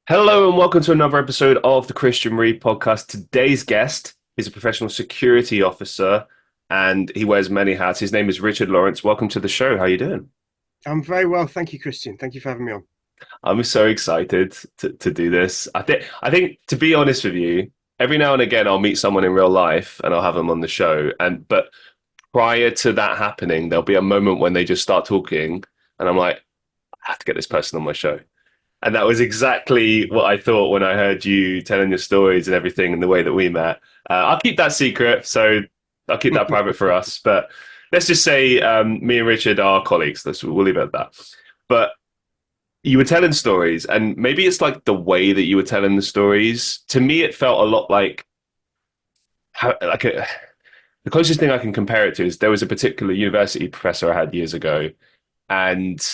Hello and welcome to another episode of the Christian Reeve podcast. Today's guest is a professional security officer and he wears many hats. His name is Richard Lawrence. Welcome to the show. How are you doing? I'm very well, thank you, Christian. Thank you for having me on. I'm so excited to do this. I think to be honest with you, every now and again I'll meet someone in real life and I'll have them on the show. But prior to that happening, there'll be a moment when they just start talking and I'm like, I have to get this person on my show. And that was exactly what I thought when I heard you telling your stories and everything and the way that we met. I'll keep that secret, so I'll keep that private for us. But let's just say me and Richard are colleagues. We'll leave it at that. But you were telling stories, and maybe it's like the way that you were telling the stories. To me, it felt a lot like the closest thing I can compare it to is there was a particular university professor I had years ago, and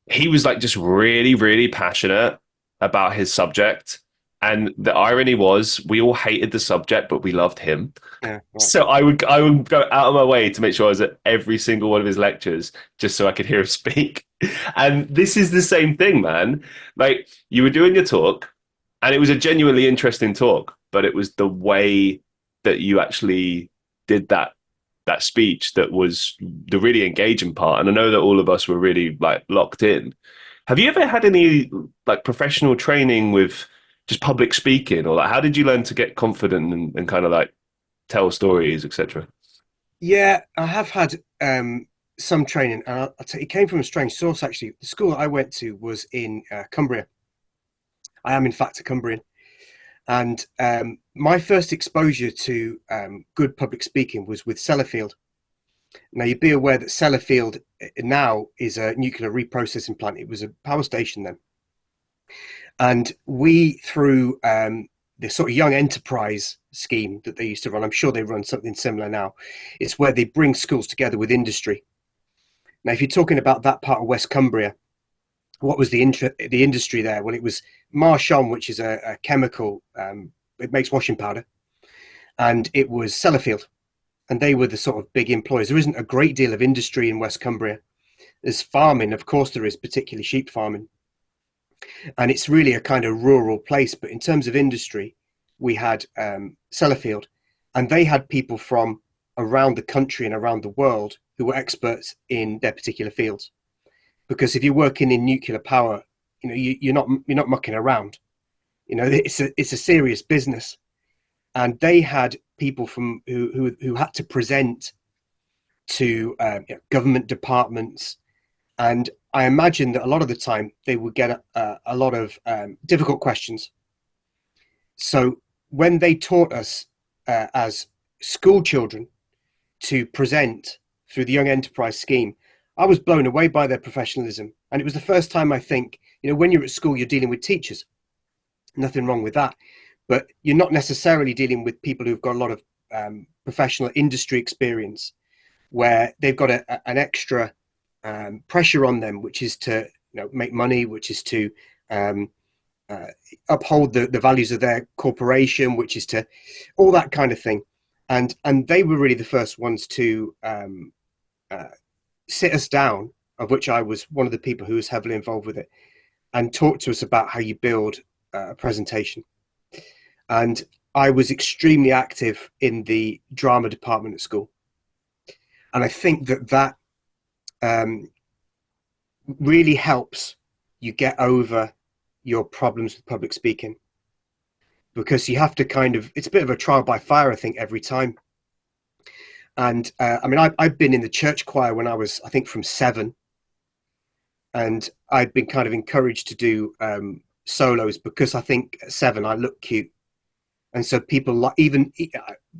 he was like just really, really passionate about his subject. And the irony was, we all hated the subject, but we loved him. Yeah, right. So I would go out of my way to make sure I was at every single one of his lectures just so I could hear him speak. And this is the same thing, man. Like you were doing your talk, and it was a genuinely interesting talk, but it was the way that you actually did that speech that was the really engaging part. And I know that all of us were really like locked in. Have you ever had any like professional training with just public speaking, or like how did you learn to get confident and kind of like tell stories, etc.? Yeah, I have had some training, and I'll tell you, it came from a strange source actually. The school I went to was in Cumbria. I am, in fact, a Cumbrian, and my first exposure to good public speaking was with Sellafield. Now, you'd be aware that Sellafield now is a nuclear reprocessing plant. It was a power station then. And we, through the sort of young enterprise scheme that they used to run, I'm sure they run something similar now. It's where they bring schools together with industry. Now, if you're talking about that part of West Cumbria, what was the industry there? Well, it was Marchon, which is a chemical. It makes washing powder, and it was Sellafield, and they were the sort of big employers. There isn't a great deal of industry in West Cumbria. There's farming, of course, there is, particularly sheep farming, and it's really a kind of rural place. But in terms of industry, we had Sellafield, and they had people from around the country and around the world who were experts in their particular fields. Because if you're working in nuclear power, you're not mucking around. It's a serious business, and they had people from who had to present to government departments, and I imagine that a lot of the time they would get a lot of difficult questions. So when they taught us as school children to present through the Young Enterprise Scheme, I was blown away by their professionalism. And it was the first time I think, when you're at school, you're dealing with teachers. Nothing wrong with that. But you're not necessarily dealing with people who've got a lot of professional industry experience where they've got an extra pressure on them, which is to make money, which is to um, uphold the values of their corporation, which is to all that kind of thing. And they were really the first ones to uh, sit us down, of which I was one of the people who was heavily involved with it, and talk to us about how you build a presentation. And I was extremely active in the drama department at school. And I think that really helps you get over your problems with public speaking, because you have to it's a bit of a trial by fire, I think, every time. And I mean, I've been in the church choir when I was, I think, from 7. And I'd been kind of encouraged to do solos because I think at 7 I looked cute. And so people like, even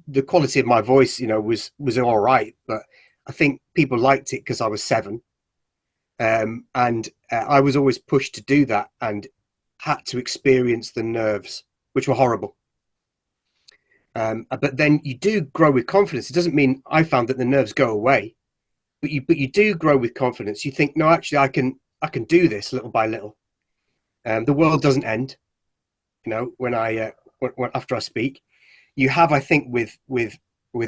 the quality of my voice, was all right. But I think people liked it because I was 7. And I was always pushed to do that and had to experience the nerves, which were horrible. But then you do grow with confidence. It doesn't mean I found that the nerves go away, but you do grow with confidence. You think, no, actually, I can do this little by little. The world doesn't end, when after I speak. You have, I think, with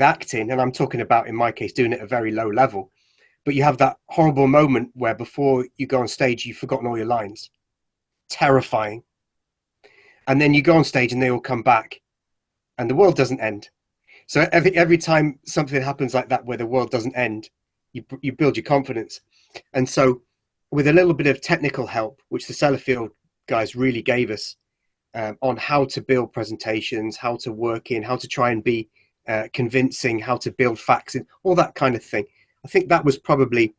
acting, and I'm talking about, in my case, doing it at a very low level. But you have that horrible moment where before you go on stage, you've forgotten all your lines. Terrifying. and then you go on stage and they all come back, and the world doesn't end. So every time something happens like that where the world doesn't end, you build your confidence. And so, with a little bit of technical help, which the Sellafield guys really gave us, on how to build presentations, how to work in, how to try and be convincing, how to build facts in, all that kind of thing. I think that was probably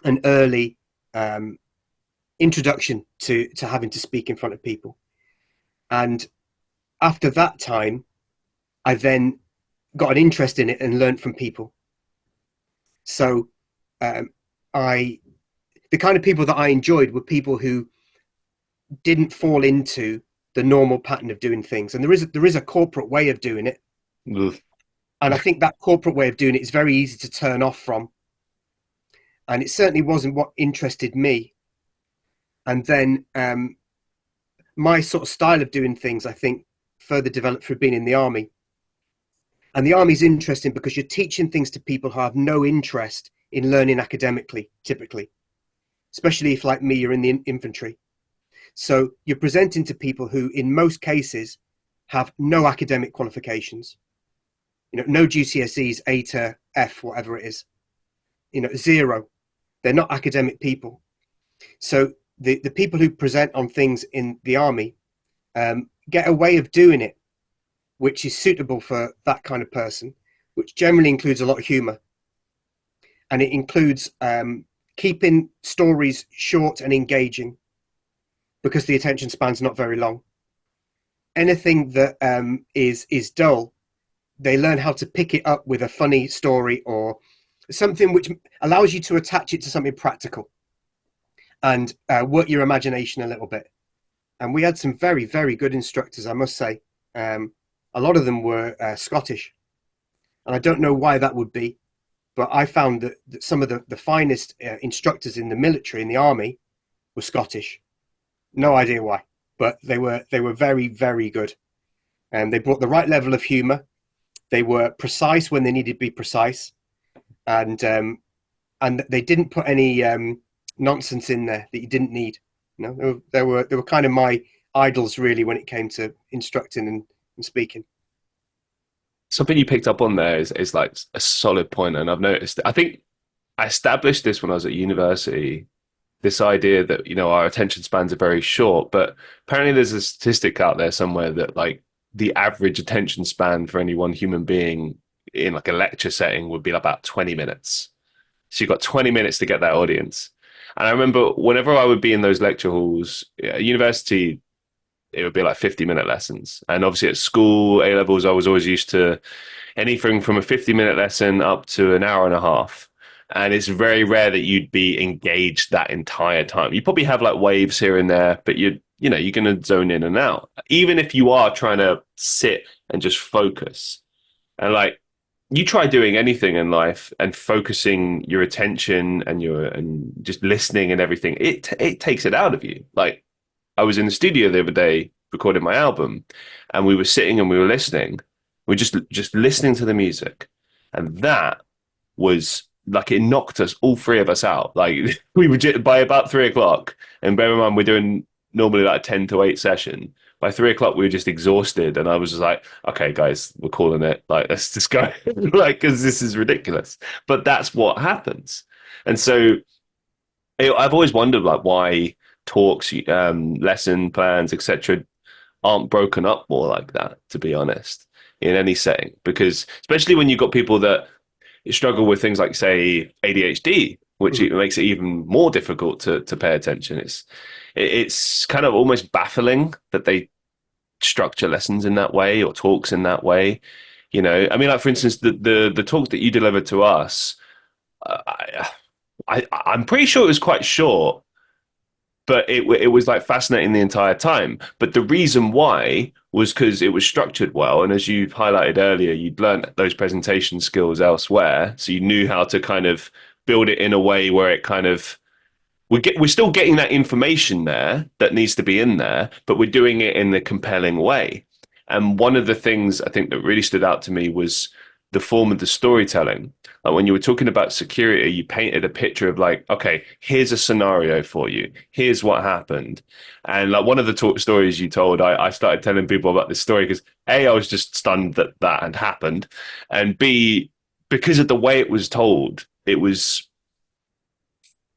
an early introduction to having to speak in front of people. And after that time, I then got an interest in it and learned from people. So um, I, the kind of people that I enjoyed were people who didn't fall into the normal pattern of doing things. And there is a corporate way of doing it, Ugh. and I think that corporate way of doing it is very easy to turn off from. And it certainly wasn't what interested me. And then my sort of style of doing things, I think, further developed through being in the army. And the army is interesting because you're teaching things to people who have no interest in learning academically, typically, especially if, like me, you're in the infantry. So you're presenting to people who, in most cases, have no academic qualifications. No GCSEs, A to F, whatever it is. Zero. They're not academic people. So the people who present on things in the army get a way of doing it which is suitable for that kind of person, which generally includes a lot of humor. And it includes keeping stories short and engaging because the attention span's not very long. Anything that is dull, they learn how to pick it up with a funny story or something which allows you to attach it to something practical and work your imagination a little bit. And we had some very, very good instructors, I must say. A lot of them were Scottish. And I don't know why that would be, but I found that some of the finest instructors in the military, in the army, were Scottish. No idea why, but they were very, very good. And they brought the right level of humor. They were precise when they needed to be precise. And they didn't put any nonsense in there that you didn't need. They were kind of my idols, really, when it came to instructing and speaking. Something you picked up on there is like a solid point, and I've noticed. I think I established this when I was at university. This idea that our attention spans are very short, but apparently there's a statistic out there somewhere that like the average attention span for any one human being in like a lecture setting would be about 20 minutes. So you've got 20 minutes to get that audience. And I remember whenever I would be in those lecture halls, at university, it would be like 50-minute lessons. And obviously at school, A levels, I was always used to anything from a 50-minute lesson up to an hour and a half. And it's very rare that you'd be engaged that entire time. You probably have like waves here and there, but you're going to zone in and out. Even if you are trying to sit and just focus. And like, you try doing anything in life and focusing your attention and just listening and everything, it takes it out of you. Like, I was in the studio the other day recording my album, and we were sitting and we were listening. We are just listening to the music, and that was like it knocked us all three of us out. Like we were by about 3 o'clock, and bear in mind we're doing normally like a 10 to 8 session. By 3 o'clock, we were just exhausted, and I was just like, "Okay, guys, we're calling it. Like, let's just go, like, because this is ridiculous." But that's what happens, and so I've always wondered like why talks, lesson plans, etc., aren't broken up more like that. To be honest, in any setting, because especially when you've got people that struggle with things like, say, ADHD, which it makes it even more difficult to pay attention. It's kind of almost baffling that they structure lessons in that way or talks in that way. I mean, like for instance, the talk that you delivered to us, I'm pretty sure it was quite short, but it was like fascinating the entire time. But the reason why was because it was structured well, and as you highlighted earlier, you'd learned those presentation skills elsewhere, so you knew how to kind of build it in a way where it kind of we're still getting that information there that needs to be in there, but we're doing it in a compelling way. And one of the things I think that really stood out to me was the form of the storytelling. Like when you were talking about security, you painted a picture of like, okay, here's a scenario for you. Here's what happened. And like one of the stories you told, I started telling people about this story because A, I was just stunned that that had happened. And B, because of the way it was told, it was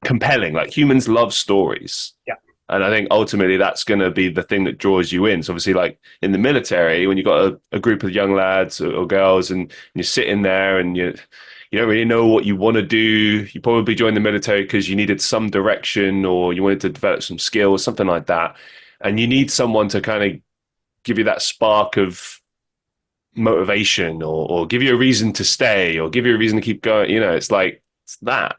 compelling. Like humans love stories. Yeah. And I think ultimately that's going to be the thing that draws you in. So obviously, like in the military, when you've got a group of young lads or girls and you're sitting there and you don't really know what you want to do. You probably joined the military because you needed some direction or you wanted to develop some skills, something like that. And you need someone to kind of give you that spark of motivation or give you a reason to stay or give you a reason to keep going. You know, it's like it's that.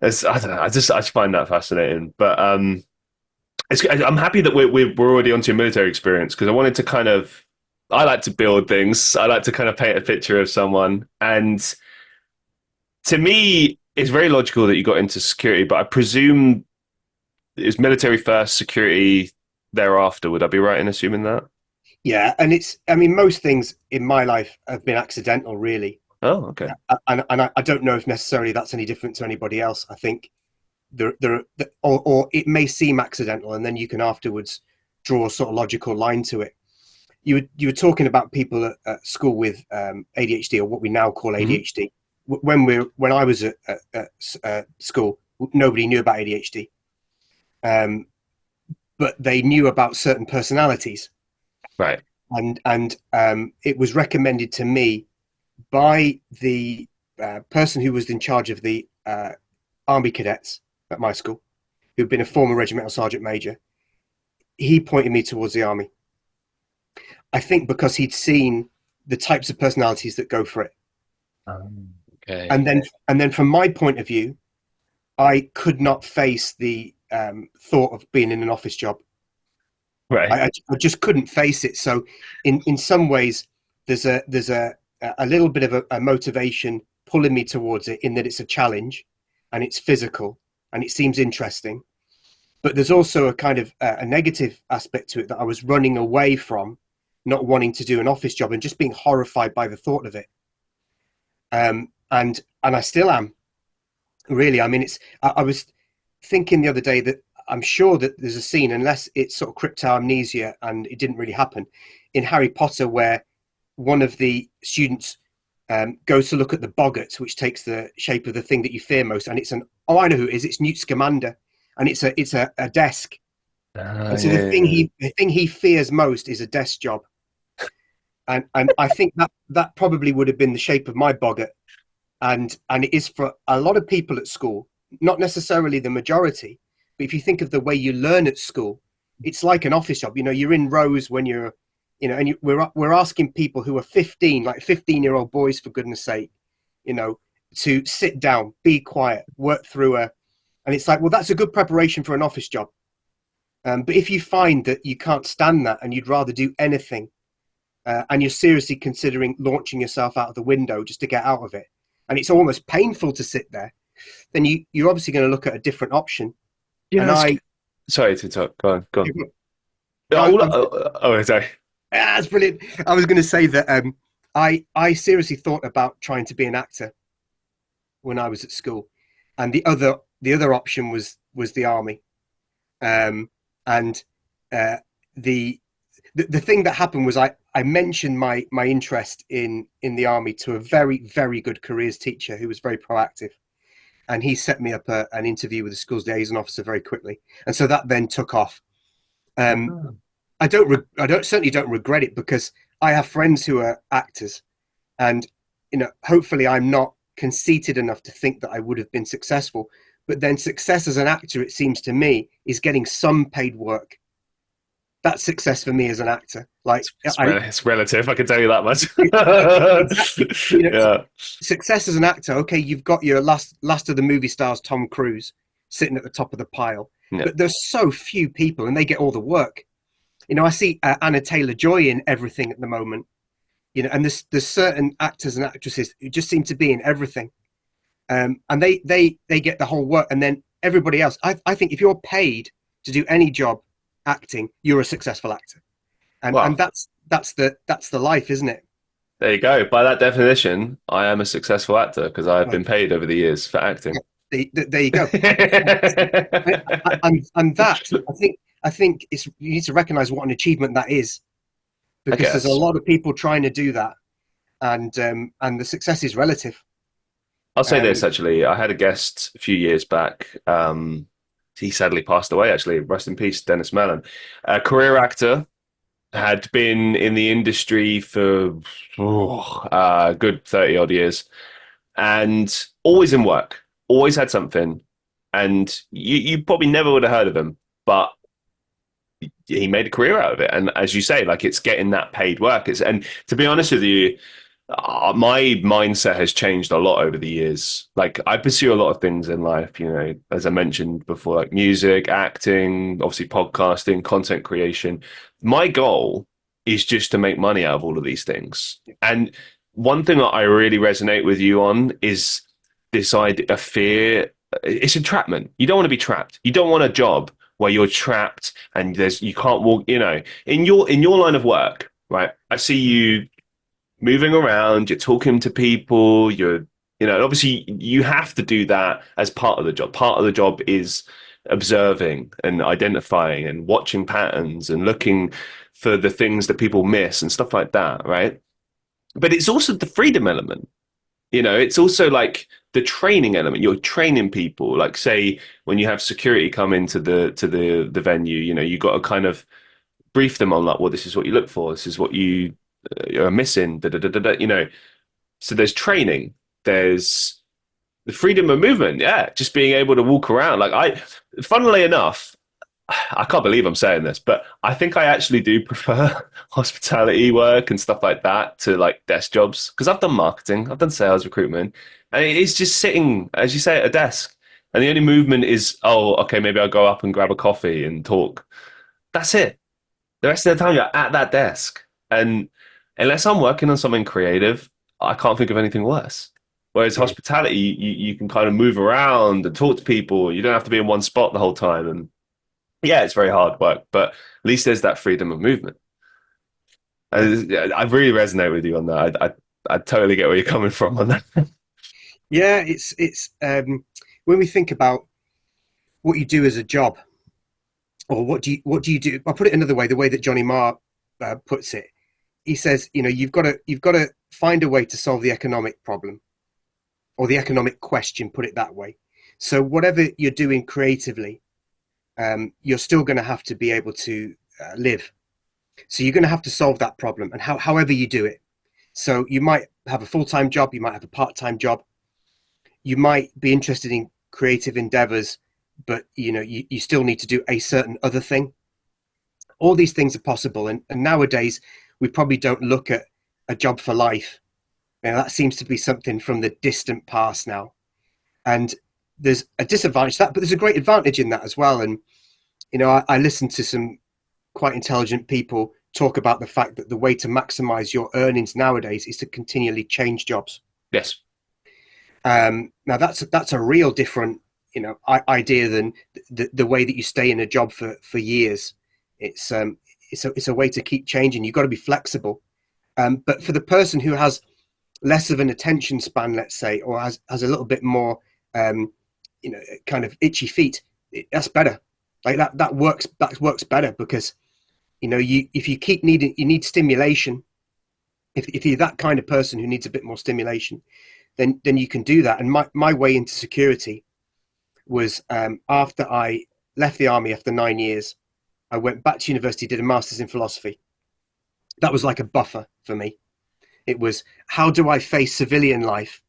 I don't know. I just find that fascinating. But I'm happy that we're already onto your military experience because I wanted to kind of I like to build things. I like to kind of paint a picture of someone, and to me, it's very logical that you got into security. But I presume it's military first, security thereafter. Would I be right in assuming that? Yeah, and I mean, most things in my life have been accidental, really. Oh, okay. And I don't know if necessarily that's any different to anybody else. I think or it may seem accidental, and then you can afterwards draw a sort of logical line to it. You were talking about people at school with ADHD, or what we now call Mm-hmm. ADHD. When I was at school, nobody knew about ADHD, um, but they knew about certain personalities, Right. and it was recommended to me by the person who was in charge of the army cadets at my school, who'd been a former regimental sergeant major. He pointed me towards the army. I think because he'd seen the types of personalities that go for it. Okay. And then from my point of view, I could not face the thought of being in an office job. Right. I just couldn't face it. So in some ways, there's a little bit of a motivation pulling me towards it, in that it's a challenge and it's physical and it seems interesting. But there's also a kind of a negative aspect to it, that I was running away from not wanting to do an office job and just being horrified by the thought of it. And I still am, really. I mean, I was thinking the other day that I'm sure that there's a scene, unless it's sort of crypto amnesia and it didn't really happen, in Harry Potter, where one of the students goes to look at the boggart, which takes the shape of the thing that you fear most, and I know who it is. It's Newt Scamander, and it's a desk. And so Yeah, yeah, the thing he fears most is a desk job, and I think that probably would have been the shape of my boggart, and it is for a lot of people at school, not necessarily the majority, but if you think of the way you learn at school, it's like an office job. You know, you're in rows when you're, and we're asking people who are 15, like 15-year-old boys, for goodness sake, you know, to sit down, be quiet, work through and it's like, well, that's a good preparation for an office job. But if you find that you can't stand that and you'd rather do anything, and you're seriously considering launching yourself out of the window just to get out of it, and it's almost painful to sit there, then you're obviously going to look at a different option. yeah. And Sorry to talk. Go on. Go on. no, Sorry. that's brilliant. I was going to say that I seriously thought about trying to be an actor when I was at school, and the other option was the army. And uh, the the thing that happened was I mentioned my interest in the army to a very, very good careers teacher who was very proactive, and he set me up an interview with the school's liaison officer very quickly, and so that then took off. Um, I certainly don't regret it, because I have friends who are actors, and hopefully I'm not conceited enough to think that I would have been successful. But then success as an actor, it seems to me, is getting some paid work. That's success for me as an actor. Like It's relative. I can tell you that much. exactly, Yeah. success as an actor. Okay, you've got your last of the movie stars, Tom Cruise, sitting at the top of the pile. Yeah. But there's so few people, and they get all the work. I see Anna Taylor-Joy in everything at the moment. And there's certain actors and actresses who just seem to be in everything, and they get the whole work, and then everybody else. I think if you're paid to do any job acting, you're a successful actor, and Well, that's the life, isn't it? There you go. By that definition, I am a successful actor because I've Well, been paid over the years for acting. there you go. And that I think it's you need to recognize what an achievement that is, I because there's a guess. lot of people trying to do that, and the success is relative. I'll say this Um, actually. I had a guest a few years back. He sadly passed away, actually. Rest in peace, Dennis Mellon. A career actor, had been in the industry for a good 30 odd years and always in work, always had something. And you probably never would have heard of him, but he made a career out of it. And as you say, like it's getting that paid work. And to be honest with you, my mindset has changed a lot over the years. Like I pursue a lot of things in life, as I mentioned before, like music, acting, obviously podcasting, content creation. My goal is just to make money out of all of these things. And one thing that I really resonate with you on is this idea of fear. It's entrapment. You don't want to be trapped. You don't want a job where you're trapped and you can't walk, in your line of work, right? I see you moving around, you're talking to people, obviously you have to do that as part of the job. Part of the job is observing and identifying and watching patterns and looking for the things that people miss and stuff like that, right? But it's also the freedom element. It's also like the training element. You're training people. Like say when you have security come into the venue, you got to kind of brief them on like, well, this is what you look for. This is what you are missing. Da, da, da, da, da, So there's training. There's the freedom of movement. Yeah, just being able to walk around. Funnily enough, I can't believe I'm saying this, but I think I actually do prefer hospitality work and stuff like that to like desk jobs because I've done marketing, I've done sales recruitment, and it's just sitting, as you say, at a desk. And the only movement is, oh, okay, maybe I'll go up and grab a coffee and talk. That's it. The rest of the time, you're at that desk. And unless I'm working on something creative, I can't think of anything worse. Whereas mm, hospitality, you can kind of move around and talk to people. You don't have to be in one spot the whole time. And yeah, it's very hard work, but at least there's that freedom of movement. yeah, I really resonate with you on that. I totally get where you're coming from on that. yeah. It's when we think about what you do as a job, or what do you do? I'll put it another way. The way that Johnny Marr puts it, he says, you've got to find a way to solve the economic problem or the economic question. Put it that way. So whatever you're doing creatively, you're still going to have to be able to live. So you're going to have to solve that problem, and however you do it. So you might have a full-time job, you might have a part-time job, you might be interested in creative endeavors, but you still need to do a certain other thing. All these things are possible, and nowadays we probably don't look at a job for life. That seems to be something from the distant past now, and there's a disadvantage to that, but there's a great advantage in that as well. And I listen to some quite intelligent people talk about the fact that the way to maximize your earnings nowadays is to continually change jobs. Yes. Now that's a real different idea than the way that you stay in a job for years. It's a way to keep changing. You've got to be flexible. But for the person who has less of an attention span, let's say, or has a little bit more, kind of itchy feet, that's better. Like that works better because if you keep needing, you need stimulation. If you're that kind of person who needs a bit more stimulation, then you can do that. And my way into security was, after I left the army after 9 years, I went back to university, did a master's in philosophy. That was like a buffer for me. It was, how do I face civilian life,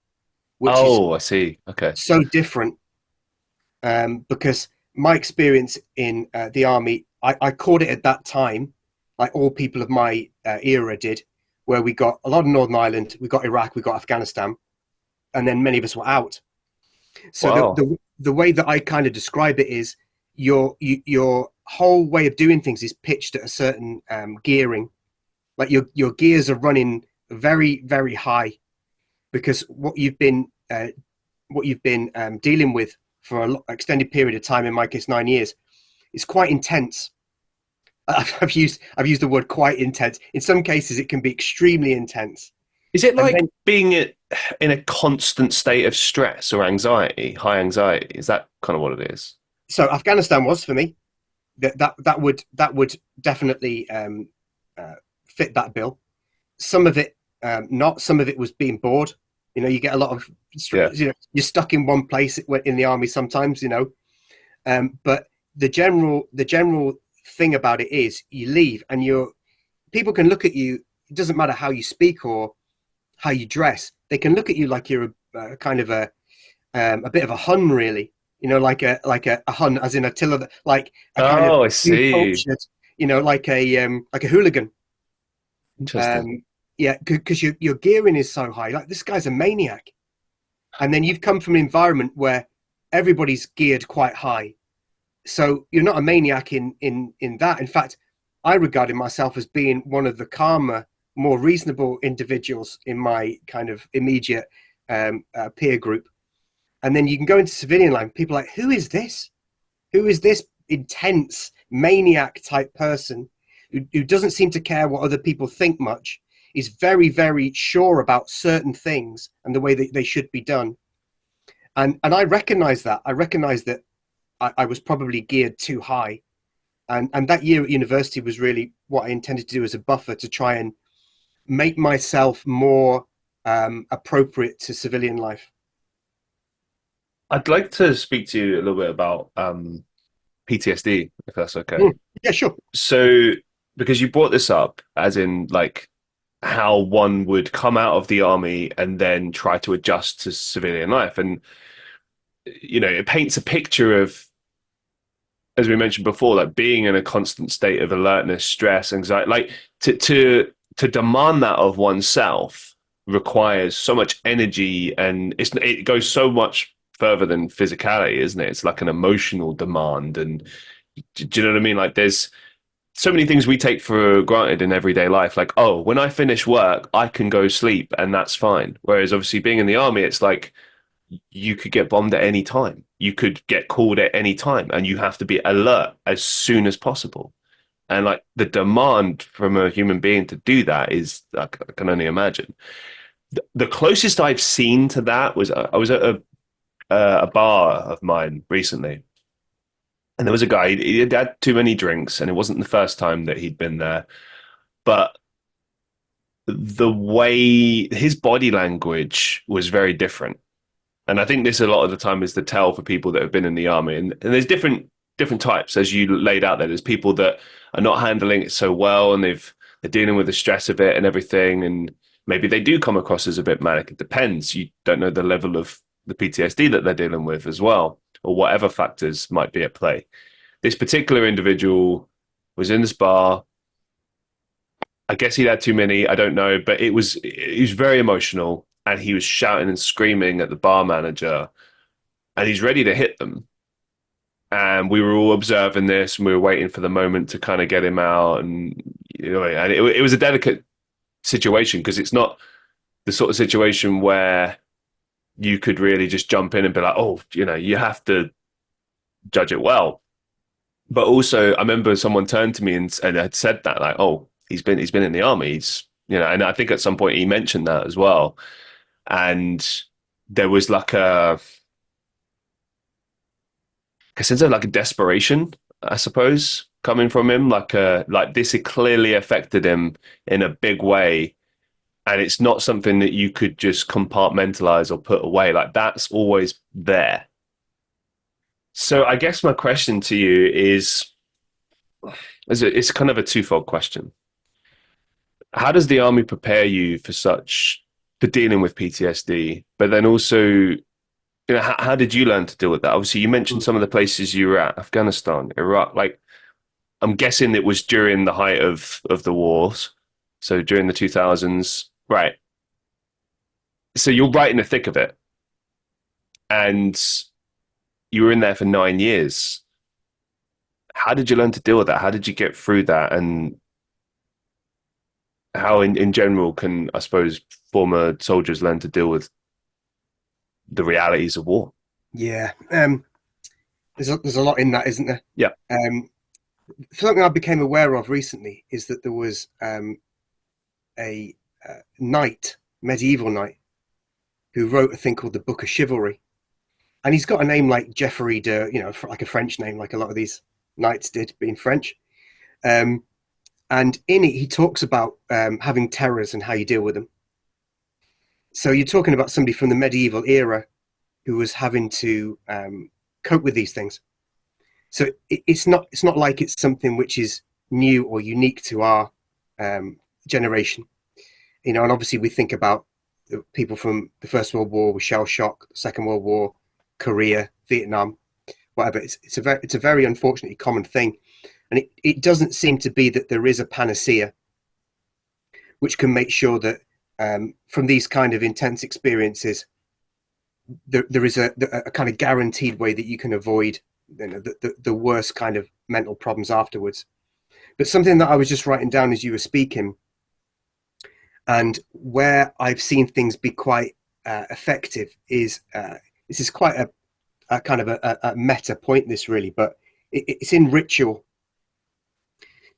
which is Oh, I see. Okay. so different, because my experience in the army, I caught it at that time, like all people of my era did, where we got a lot of Northern Ireland, we got Iraq, we got Afghanistan, and then many of us were out. So Wow. the way that I kind of describe it is your whole way of doing things is pitched at a certain gearing, like your gears are running very very high, because what you've been dealing with for an extended period of time, in my case 9 years, is quite intense. I've used the word quite intense. In some cases, it can be extremely intense. Is it And like then, being in a constant state of stress or anxiety, high anxiety? Is that kind of what it is? so Afghanistan was for me that would definitely uh, fit that bill. Some of it, not. Some of it was being bored. You get a lot of, Yeah. you're stuck in one place in the army sometimes. But the general thing about it is you leave and people can look at you. It doesn't matter how you speak or how you dress. They can look at you like you're kind of a bit of a Hun, really. Like a Hun, as in Attila, like a kind of Oh, I see. cultured, like a hooligan. Interesting. Um, yeah, because your gearing is so high. Like, this guy's a maniac, and then you've come from an environment where everybody's geared quite high, so you're not a maniac in that. In fact, I regarded myself as being one of the calmer, more reasonable individuals in my kind of immediate peer group. And then you can go into civilian life, people are like, who is this? Who is this intense maniac type person who doesn't seem to care what other people think much, is very, very sure about certain things and the way that they should be done. And I recognize that. I recognize that I was probably geared too high. And that year at university was really what I intended to do as a buffer to try and make myself more appropriate to civilian life. I'd like to speak to you a little bit about PTSD, if that's okay. Mm. Yeah, sure. So, because you brought this up, as in like how one would come out of the army and then try to adjust to civilian life, and it paints a picture of, as we mentioned before, like being in a constant state of alertness, stress, anxiety. Like to demand that of oneself requires so much energy, and it goes so much further than physicality, isn't it? It's like an emotional demand, and do you know what I mean? Like there's so many things we take for granted in everyday life. Like, oh, when I finish work, I can go sleep, and that's fine. Whereas obviously being in the army, it's like you could get bombed at any time. You could get called at any time, and you have to be alert as soon as possible. And like the demand from a human being to do that is, I can only imagine. The closest I've seen to that was I was at a bar of mine recently, and there was a guy. He had too many drinks, and it wasn't the first time that he'd been there. But the way his body language was very different. And I think this a lot of the time is the tell for people that have been in the army. And there's different types, as you laid out there. There's people that are not handling it so well, and they're dealing with the stress of it and everything, and maybe they do come across as a bit manic. It depends. You don't know the level of the PTSD that they're dealing with as well, or whatever factors might be at play. This particular individual was in this bar. I guess he'd had too many. I don't know, but he was very emotional, and he was shouting and screaming at the bar manager, and he's ready to hit them. And we were all observing this, and we were waiting for the moment to kind of get him out. And and it was a delicate situation because it's not the sort of situation where you could really just jump in and be like, oh, you have to judge it well. But also, I remember someone turned to me and had said that, like, oh, he's been in the army. And I think at some point he mentioned that as well. And there was like a sense of like a desperation, I suppose, coming from him. Like this had clearly affected him in a big way, and it's not something that you could just compartmentalize or put away. Like that's always there. So I guess my question to you is it's kind of a twofold question. How does the army prepare you for dealing with PTSD? But then also, how did you learn to deal with that? Obviously, you mentioned some of the places you were at, Afghanistan, Iraq. Like, I'm guessing it was during the height of the wars, so during the 2000s, right? So you're right in the thick of it, and you were in there for 9 years. How did you learn to deal with that? How did you get through that? And how, in general, can I suppose former soldiers learn to deal with the realities of war? Yeah. There's a lot in that, isn't there? Yeah. Um, Something I became aware of recently is that there was a knight medieval knight who wrote a thing called the Book of Chivalry. And he's got a name like Geoffrey de, like a French name, like a lot of these knights did, being French. Um, and in it, he talks about having terrors and how you deal with them. So you're talking about somebody from the medieval era who was having to cope with these things. So it's not like it's something which is new or unique to our generation, and obviously we think about the people from the First World War with shell shock, the Second World War, Korea, Vietnam, whatever. It's a very unfortunately common thing, and it doesn't seem to be that there is a panacea which can make sure that from these kind of intense experiences there is a kind of guaranteed way that you can avoid the worst kind of mental problems afterwards. But something that I was just writing down as you were speaking, and where I've seen things be quite effective, is this is quite a kind of a meta point, this really, but it's in ritual.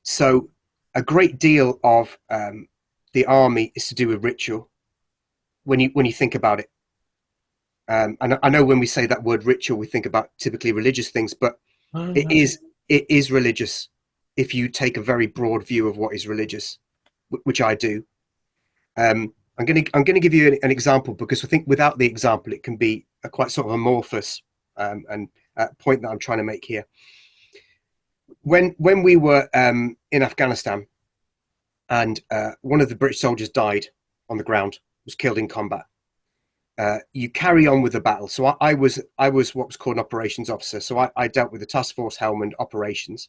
So a great deal of the army is to do with ritual when you think about it. And I know when we say that word ritual, we think about typically religious things, but it Oh, is it is religious if you take a very broad view of what is religious, which I do. I'm gonna give you an example because I think without the example, it can be a quite sort of amorphous and point that I'm trying to make here. When we were in Afghanistan, and one of the British soldiers died on the ground, was killed in combat. You carry on with the battle. So I was what was called an operations officer. So I dealt with the task force helm and operations.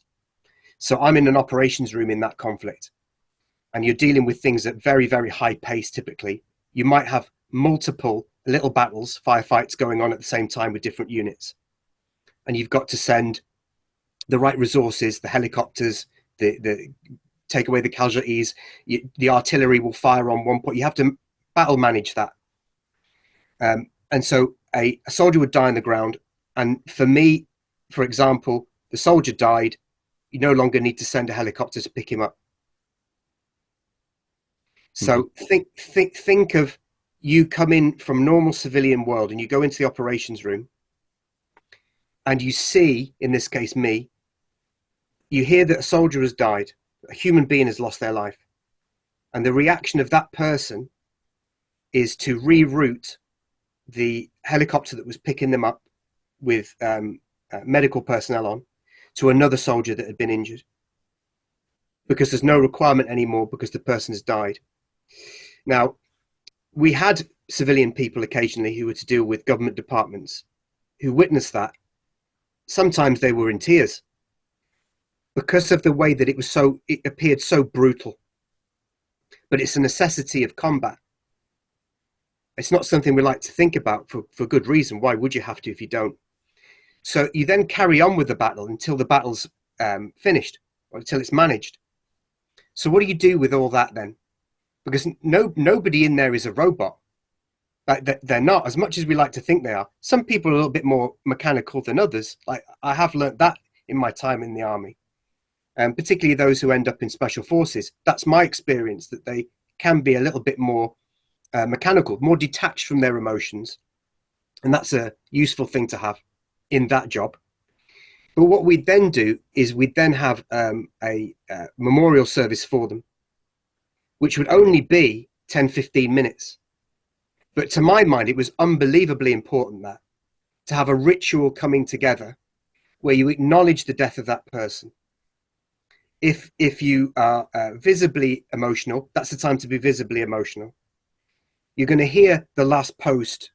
So I'm in an operations room in that conflict, and you're dealing with things at very, very high pace. Typically, you might have multiple little battles, firefights going on at the same time with different units, and you've got to send the right resources, the helicopters, the take away the casualties. The artillery will fire on one point. You have to battle manage that. And so a soldier would die on the ground. And for me, for example, the soldier died. You no longer need to send a helicopter to pick him up. mhm. So think of you come in from normal civilian world and you go into the operations room and you see, in this case, me, you hear that a soldier has died, a human being has lost their life. And the reaction of that person is to reroute the helicopter that was picking them up with medical personnel on to another soldier that had been injured, because there's no requirement anymore because the person has died. Now, we had civilian people occasionally who were to deal with government departments who witnessed that. Sometimes they were in tears because of the way that it appeared so brutal. But it's a necessity of combat. It's not something we like to think about for good reason. Why would you have to if you don't? So you then carry on with the battle until the battle's finished, or until it's managed. So what do you do with all that then? Because nobody in there is a robot. Like they're not, as much as we like to think they are. Some people are a little bit more mechanical than others. Like I have learned that in my time in the army, and particularly those who end up in special forces. That's my experience, that they can be a little bit more mechanical, more detached from their emotions, and that's a useful thing to have in that job. But what we then do is we then have a memorial service for them, which would only be 10, 15 minutes. But to my mind, it was unbelievably important that to have a ritual coming together where you acknowledge the death of that person. If you are visibly emotional, that's the time to be visibly emotional. You're going to hear the last post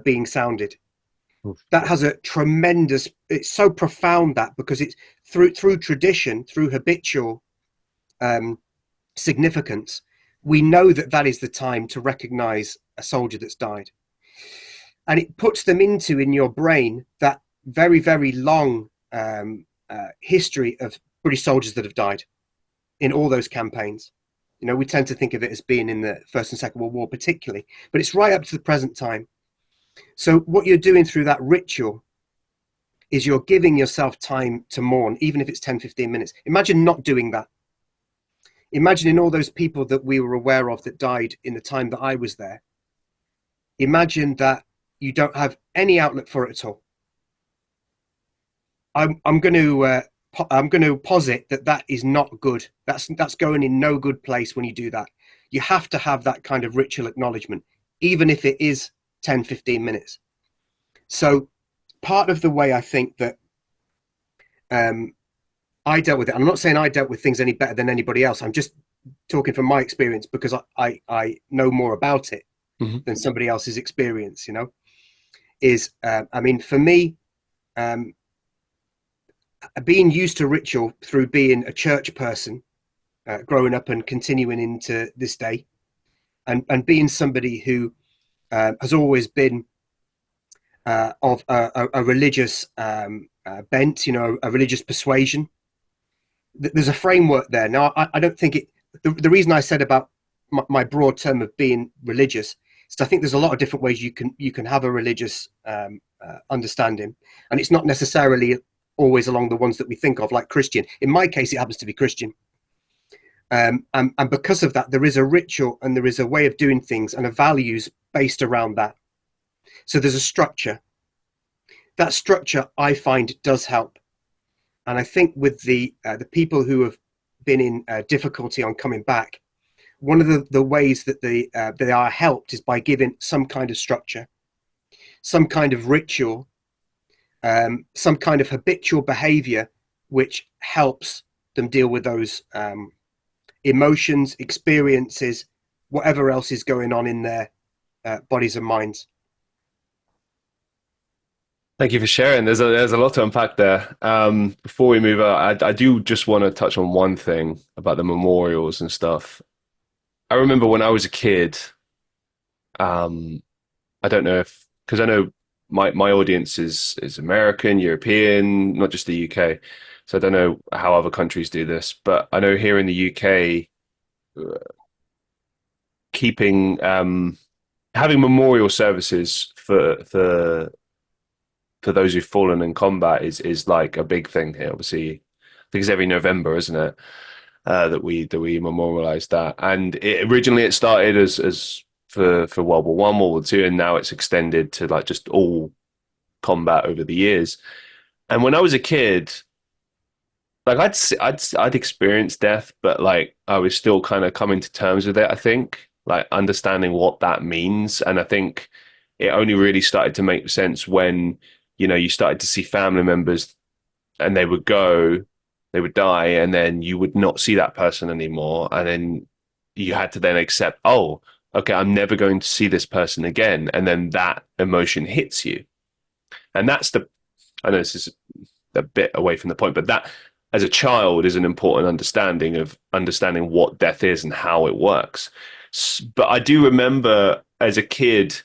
being sounded. That has a tremendous, it's so profound, that because it's through tradition, through habitual significance, we know that that is the time to recognize a soldier that's died. And it puts them into, in your brain, that very, very long history of British soldiers that have died in all those campaigns. We tend to think of it as being in the First and Second World War particularly, but it's right up to the present time. So what you're doing through that ritual is you're giving yourself time to mourn, even if it's 10, 15 minutes. Imagine not doing that. Imagining all those people that we were aware of that died in the time that I was there. Imagine that you don't have any outlet for it at all. I'm going to I'm going to posit that that is not good. That's going in no good place when you do that. You have to have that kind of ritual acknowledgement, even if it is 10, 15 minutes. So part of the way I think that um, I dealt with it, I'm not saying I dealt with things any better than anybody else. I'm just talking from my experience because I know more about it Mhm. than somebody else's experience, you know, is, I mean, for me, um, being used to ritual through being a church person, growing up and continuing into this day, and being somebody who has always been of a religious bent, you know, a religious persuasion. There's a framework there. Now, I don't think it. The reason I said about my broad term of being religious is I think there's a lot of different ways you can have a religious understanding, and it's not necessarily always along the ones that we think of, like Christian. In my case, it happens to be Christian. And because of that, there is a ritual and there is a way of doing things and a values based around that. So there's a structure. That structure I find does help, and I think with the people who have been in difficulty on coming back, one of the ways that they are helped is by giving some kind of structure, some kind of ritual, some kind of habitual behavior, which helps them deal with those emotions, experiences, whatever else is going on in their bodies and minds. Thank you for sharing. There's a lot to unpack there. Before we move on, I do just want to touch on one thing about the memorials and stuff. I remember when I was a kid, um, I don't know if because I know my audience is American, European, not just the UK. So I don't know how other countries do this, but I know here in the UK, keeping having memorial services for those who've fallen in combat is like a big thing here. Obviously, I think it's every November, isn't it? That we memorialize that. And originally it started as for World War One, World War Two, and now it's extended to like just all combat over the years. And when I was a kid, like I'd experienced death, but like I was still kind of coming to terms with it. I think like understanding what that means, and I think it only really started to make sense when you started to see family members and they would die, and then you would not see that person anymore, and then you had to then accept, oh, okay, I'm never going to see this person again, and then that emotion hits you, and that's the. I know this is a bit away from the point, but that as a child is an important understanding of understanding what death is and how it works. But I do remember as a kid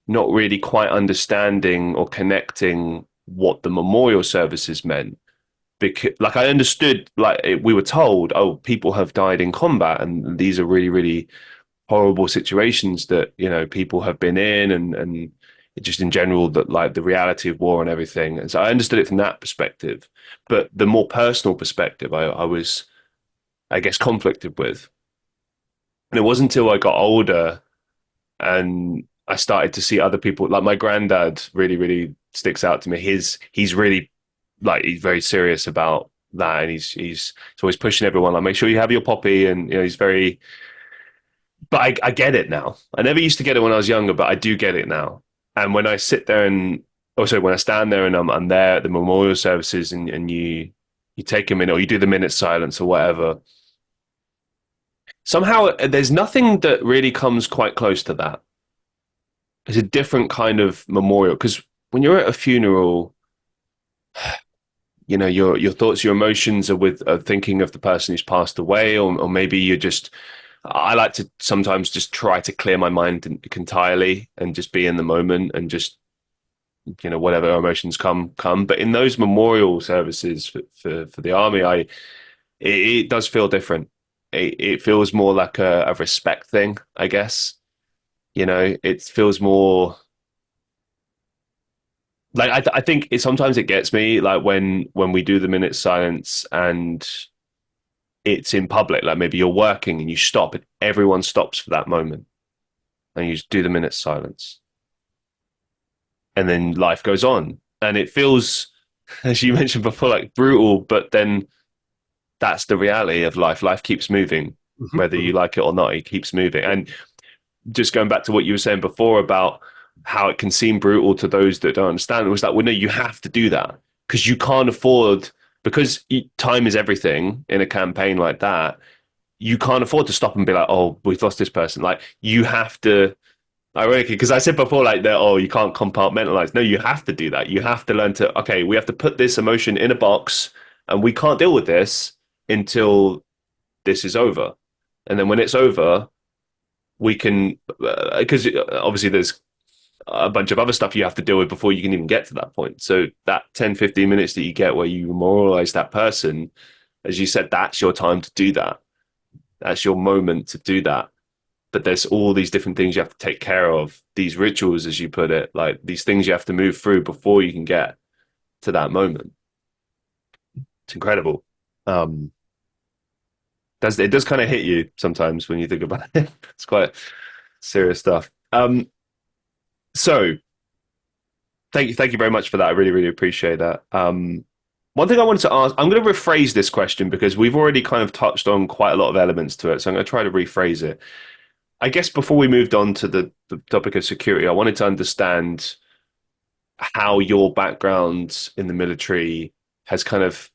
not really quite understanding or connecting what the memorial services meant because like I understood we were told, oh, people have died in combat and these are really really horrible situations that people have been in, and just in general that like the reality of war and everything. And so I understood it from that perspective, but the more personal perspective I was, I guess, conflicted with. And it wasn't until I got older and I started to see other people, like my granddad really really sticks out to me. He's really like he's very serious about that, and he's always pushing everyone like make sure you have your poppy, and he's very. But I get it now. I never used to get it when I was younger, but I do get it now. And when I sit there and also when I stand there and I'm there at the memorial services, and you take a minute or you do the minute silence or whatever. Somehow there's nothing that really comes quite close to that. It's a different kind of memorial because when you're at a funeral, your thoughts, your emotions are with thinking of the person who's passed away, or maybe you're just. I like to sometimes just try to clear my mind entirely and just be in the moment and just whatever emotions come. But in those memorial services for the army, it does feel different. It feels more like a respect thing, I guess. It feels more like I think sometimes it gets me like when we do the minute silence and it's in public, like maybe you're working and you stop and everyone stops for that moment and you just do the minute silence. And then life goes on. And it feels, as you mentioned before, like brutal, but then that's the reality of life. Life keeps moving, Mhm, whether you mhm. like it or not, it keeps moving. And just going back to what you were saying before about how it can seem brutal to those that don't understand, it was like, well, no, you have to do that because you can't afford, because time is everything in a campaign like that. You can't afford to stop and be like, oh, we've lost this person. Like, you have to, ironically, because I said before, like, that, oh, you can't compartmentalize. No, you have to do that. You have to learn to, okay, we have to put this emotion in a box and we can't deal with this until this is over. And then when it's over, we can, because obviously there's a bunch of other stuff you have to deal with before you can even get to that point. So that 10, 15 minutes that you get where you memorialize that person, as you said, that's your time to do that. That's your moment to do that. But there's all these different things you have to take care of, these rituals, as you put it, like these things you have to move through before you can get to that moment. It's incredible. Um, it does kind of hit you sometimes when you think about it. It's quite serious stuff. So thank you very much for that. I really, really appreciate that. One thing I wanted to ask, I'm going to rephrase this question because we've already kind of touched on quite a lot of elements to it. So I'm going to try to rephrase it. I guess before we moved on to the topic of security, I wanted to understand how your background in the military has kind of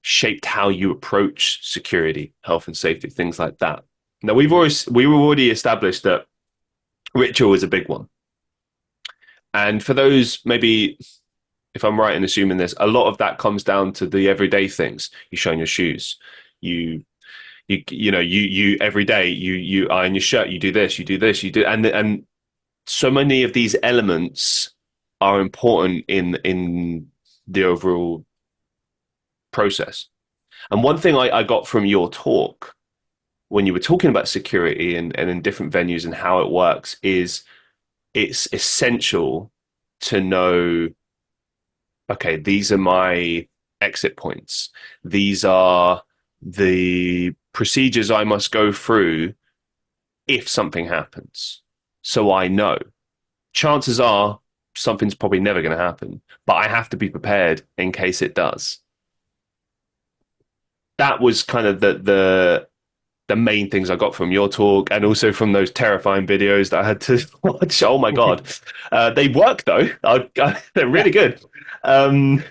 shaped how you approach security, health and safety, things like that. Now we've already established that ritual is a big one. And for those maybe, if I'm right in assuming this, a lot of that comes down to the everyday things. You shine your shoes, you you every day you iron your shirt, you do this, you do this, you do, and so many of these elements are important in the overall process. And one thing I got from your talk when you were talking about security and in different venues and how it works is it's essential to know, okay, these are my exit points. These are the procedures I must go through if something happens. So I know. Chances are something's probably never going to happen, but I have to be prepared in case it does. That was kind of the main things I got from your talk and also from those terrifying videos that I had to watch. Oh my God. They work though. They're Yeah. really good. Um,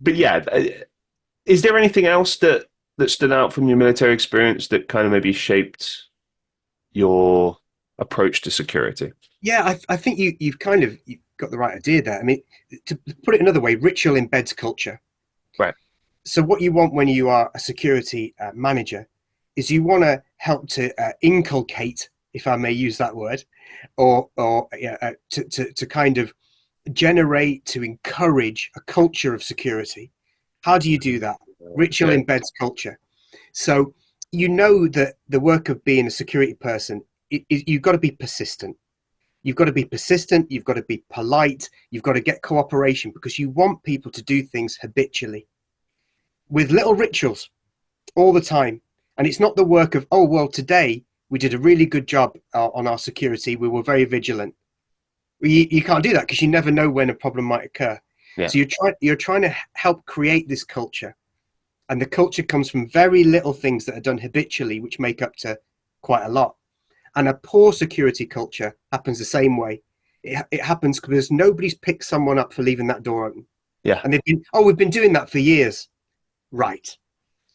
but yeah, is there anything else that stood out from your military experience that kind of maybe shaped your approach to security? Yeah, I think you've got the right idea there. I mean, to put it another way, ritual embeds culture. Right. So what you want when you are a security manager is you want to help to inculcate, if I may use that word, or yeah, to kind of generate, to encourage a culture of security. How do you do that? Ritual Okay. embeds culture. So you know that the work of being a security person, you've got to be persistent. You've got to be persistent. You've got to be polite. You've got to get cooperation because you want people to do things habitually with little rituals all the time. And it's not the work of, oh, well, today we did a really good job on our security. We were very vigilant. You can't do that because you never know when a problem might occur. Yeah. So you're trying to help create this culture. And the culture comes from very little things that are done habitually, which make up to quite a lot. And a poor security culture happens the same way. It happens because nobody's picked someone up for leaving that door open. Yeah. And they've been, oh, we've been doing that for years. Right.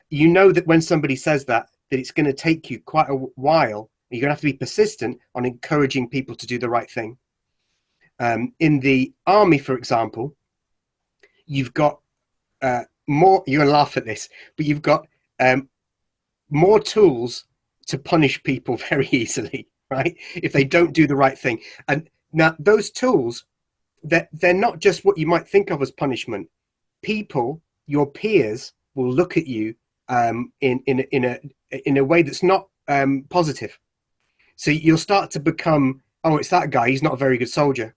You know that when somebody says that, that it's going to take you quite a while. You're going to have to be persistent on encouraging people to do the right thing. In the army, for example, you've got more, you're going to laugh at this, but you've got more tools to punish people very easily, right? If they don't do the right thing. And now those tools, they're not just what you might think of as punishment. People, your peers, will look at you in a way that's not positive. So you'll start to become, oh, it's that guy. He's not a very good soldier.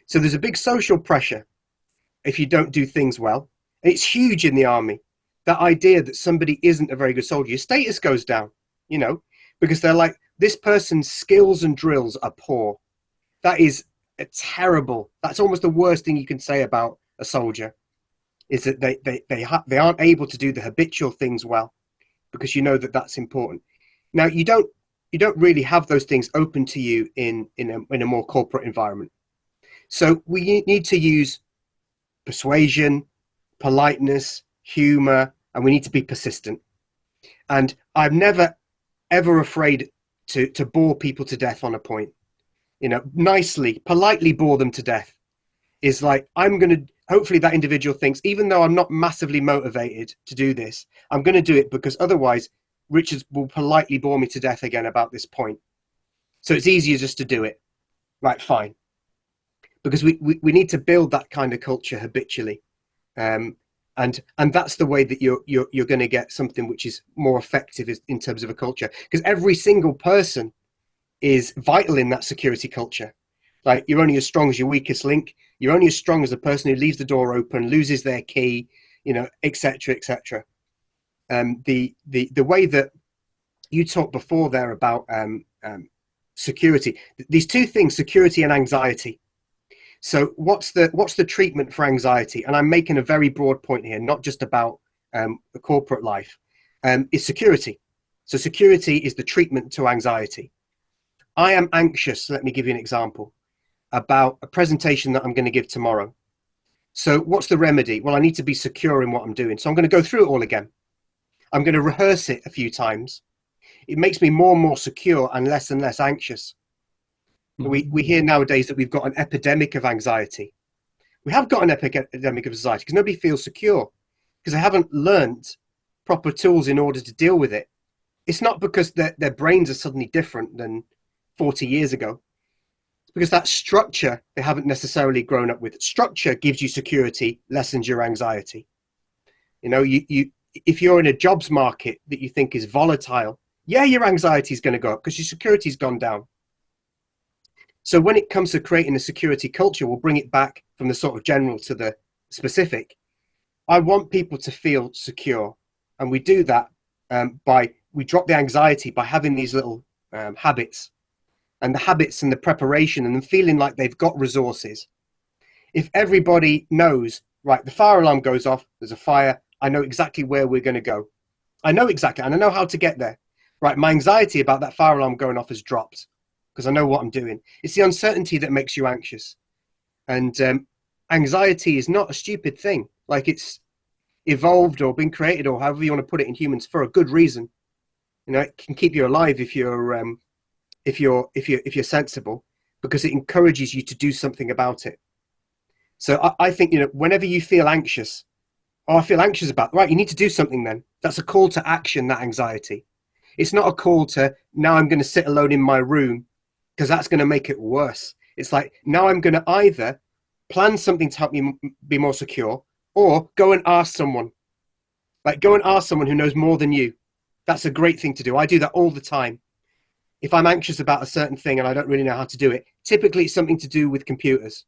So there's a big social pressure if you don't do things well. And it's huge in the army. that idea that somebody isn't a very good soldier, your status goes down, you know, because they're like, this person's skills and drills are poor. That is a terrible, that's almost the worst thing you can say about a soldier, is that they aren't able to do the habitual things well, because you know that that's important. Now, you don't really have those things open to you in a more corporate environment. So we need to use persuasion, politeness, humor, and we need to be persistent. And I'm never ever afraid to bore people to death on a point. You know, nicely, politely bore them to death is like, I'm going to, hopefully that individual thinks, even though I'm not massively motivated to do this, I'm going to do it because otherwise Richards will politely bore me to death again about this point. So it's easier just to do it. Right, fine. Because we need to build that kind of culture habitually. Um, and that's the way that you're going to get something which is more effective in terms of a culture, because every single person is vital in that security culture. Like, you're only as strong as your weakest link. You're only as strong as the person who leaves the door open, loses their key, etc., etc. The way that you talked before there about security, these two things, security and anxiety. So what's the treatment for anxiety? And I'm making a very broad point here, not just about the corporate life. Is security. So security is the treatment to anxiety. I am anxious. Let me give you an example about a presentation that I'm going to give tomorrow. So what's the remedy? Well, I need to be secure in what I'm doing. So I'm going to go through it all again. I'm going to rehearse it a few times. It makes me more and more secure and less anxious. We hear nowadays that we've got an epidemic of anxiety. We have got an epidemic of anxiety because nobody feels secure, because they haven't learned proper tools in order to deal with it. It's not because their brains are suddenly different than 40 years ago. It's because that structure they haven't necessarily grown up with. Structure gives you security, lessens your anxiety. You know, you if you're in a jobs market that you think is volatile, yeah, your anxiety is going to go up because your security's gone down. So when it comes to creating a security culture, we'll bring it back from the sort of general to the specific. I want people to feel secure, and we do that we drop the anxiety by having these little habits, and the habits and the preparation and them feeling like they've got resources. If everybody knows, right, the fire alarm goes off, there's a fire, I know exactly where we're going to go. I know exactly, and I know how to get there. Right, my anxiety about that fire alarm going off has dropped because I know what I'm doing. It's the uncertainty that makes you anxious. And anxiety is not a stupid thing. Like, it's evolved or been created, or however you want to put it, in humans for a good reason. You know, it can keep you alive if you're sensible, because it encourages you to do something about it. So I think, whenever you feel anxious, I feel anxious about, right, you need to do something then. That's a call to action, that anxiety. It's not a call to, now I'm going to sit alone in my room, because that's going to make it worse. It's like, now I'm going to either plan something to help me be more secure, or go and ask someone. Like, go and ask someone who knows more than you. That's a great thing to do. I do that all the time. If I'm anxious about a certain thing and I don't really know how to do it, typically it's something to do with computers,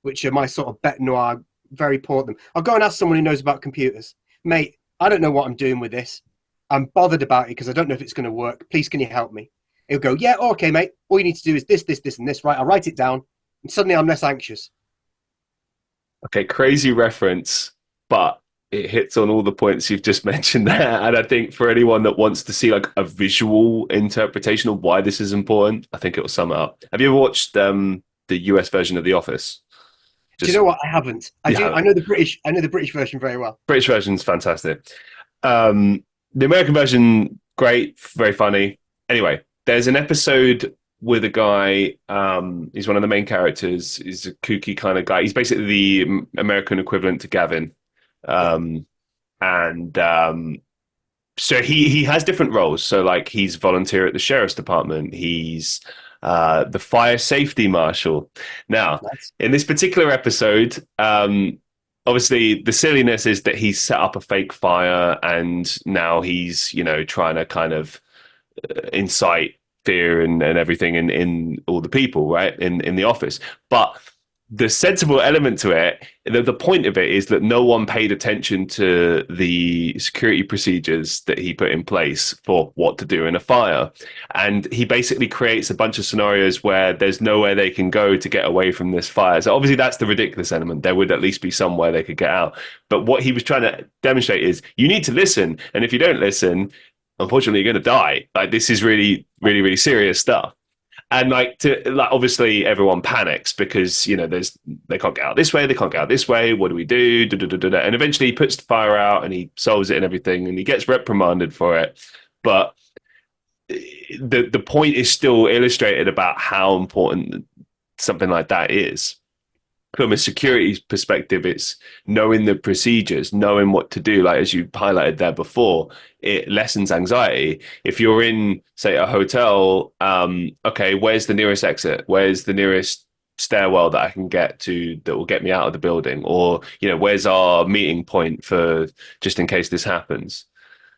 which are my sort of bête noire, very poor at them. I'll go and ask someone who knows about computers. Mate, I don't know what I'm doing with this. I'm bothered about it because I don't know if it's going to work. Please, can you help me? He'll go, yeah, okay, mate. All you need to do is this, and this, right? I'll write it down, and suddenly I'm less anxious. Okay, crazy reference, but it hits on all the points you've just mentioned there. And I think for anyone that wants to see like a visual interpretation of why this is important, I think it will sum it up. Have you ever watched the US version of The Office? Do you Just know what? I haven't. I do. yeah, I know the British. I know the British version very well. British version's fantastic. The American version, great, very funny. Anyway, there's an episode with a guy. He's one of the main characters. He's a kooky kind of guy. He's basically the American equivalent to Gavin. Yeah, Um, and so he has different roles. So like he's volunteer at the sheriff's department. He's the fire safety marshal. Now, nice. in this particular episode, obviously the silliness is that he's set up a fake fire, and now he's trying to kind of incite fear and everything in all the people, right, in the office. But the sensible element to it, the point of it is that no one paid attention to the security procedures that he put in place for what to do in a fire. And he basically creates a bunch of scenarios where there's nowhere they can go to get away from this fire. So obviously that's the ridiculous element. There would at least be somewhere they could get out. But what he was trying to demonstrate is you need to listen. And if you don't listen, unfortunately, you're going to die. Like this is really, really, really serious stuff. And obviously everyone panics because they can't get out this way, they can't get out this way. What do we do? Da, da, da, da, da. And eventually he puts the fire out and he solves it and everything, and he gets reprimanded for it. But the point is still illustrated about how important something like that is. From a security perspective, it's knowing the procedures, knowing what to do. Like as you highlighted there before, it lessens anxiety. If you're in, say, a hotel, okay, where's the nearest exit? Where's the nearest stairwell that I can get to that will get me out of the building? Or, where's our meeting point for just in case this happens?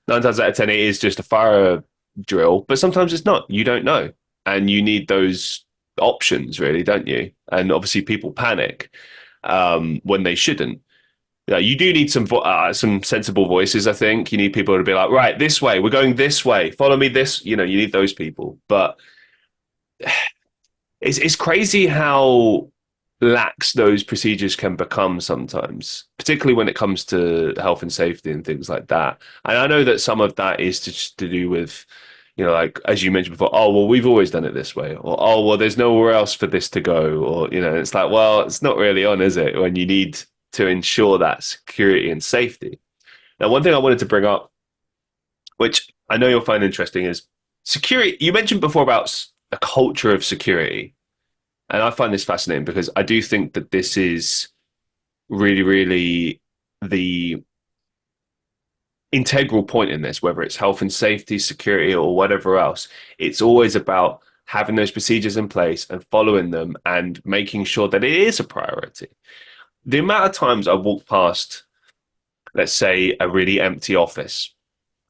9 times out of 10, it is just a fire drill, but sometimes it's not. You don't know. And you need those options, really, don't you? And obviously people panic when they shouldn't. You do need some sensible voices. I think you need people to be like, right, this way, we're going this way, follow me this. You need those people. But it's crazy how lax those procedures can become sometimes, particularly when it comes to health and safety and things like that. And I know that some of that is to do with, like as you mentioned before, oh, well, we've always done it this way, or oh, well, there's nowhere else for this to go, or it's like, well, it's not really on, is it? When you need to ensure that security and safety. Now, one thing I wanted to bring up, which I know you'll find interesting, is security. You mentioned before about a culture of security, and I find this fascinating because I do think that this is really, really the integral point in this, whether it's health and safety, security, or whatever else. It's always about having those procedures in place and following them and making sure that it is a priority. The amount of times I've walked past, let's say, a really empty office,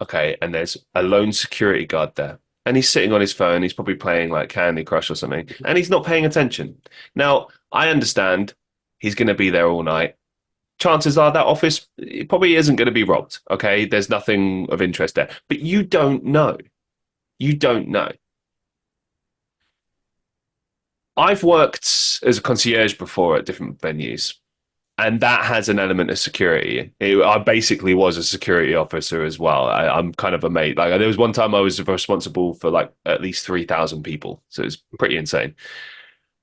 okay, and there's a lone security guard there, and he's sitting on his phone, he's probably playing like Candy Crush or something, and he's not paying attention. Now, I understand he's going to be there all night. Chances are that office probably isn't going to be robbed. Okay, there's nothing of interest there, but you don't know. You don't know. I've worked as a concierge before at different venues, and that has an element of security. I basically was a security officer as well. I'm kind of a mate. Like there was one time I was responsible for like at least 3,000 people, so it's pretty insane.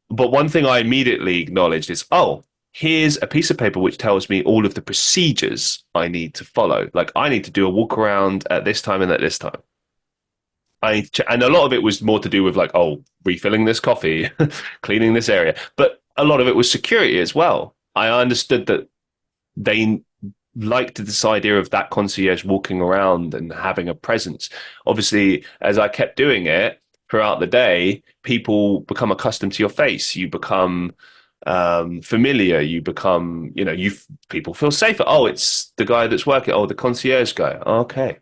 But one thing I immediately acknowledged is, oh, here's a piece of paper which tells me all of the procedures I need to follow. Like I need to do a walk around at this time and at this time. And a lot of it was more to do with like, oh, refilling this coffee, cleaning this area. But a lot of it was security as well. I understood that they liked this idea of that concierge walking around and having a presence. Obviously, as I kept doing it throughout the day, people become accustomed to your face. You become familiar. You become, people feel safer. Oh, it's the guy that's working. Oh, the concierge guy. Okay.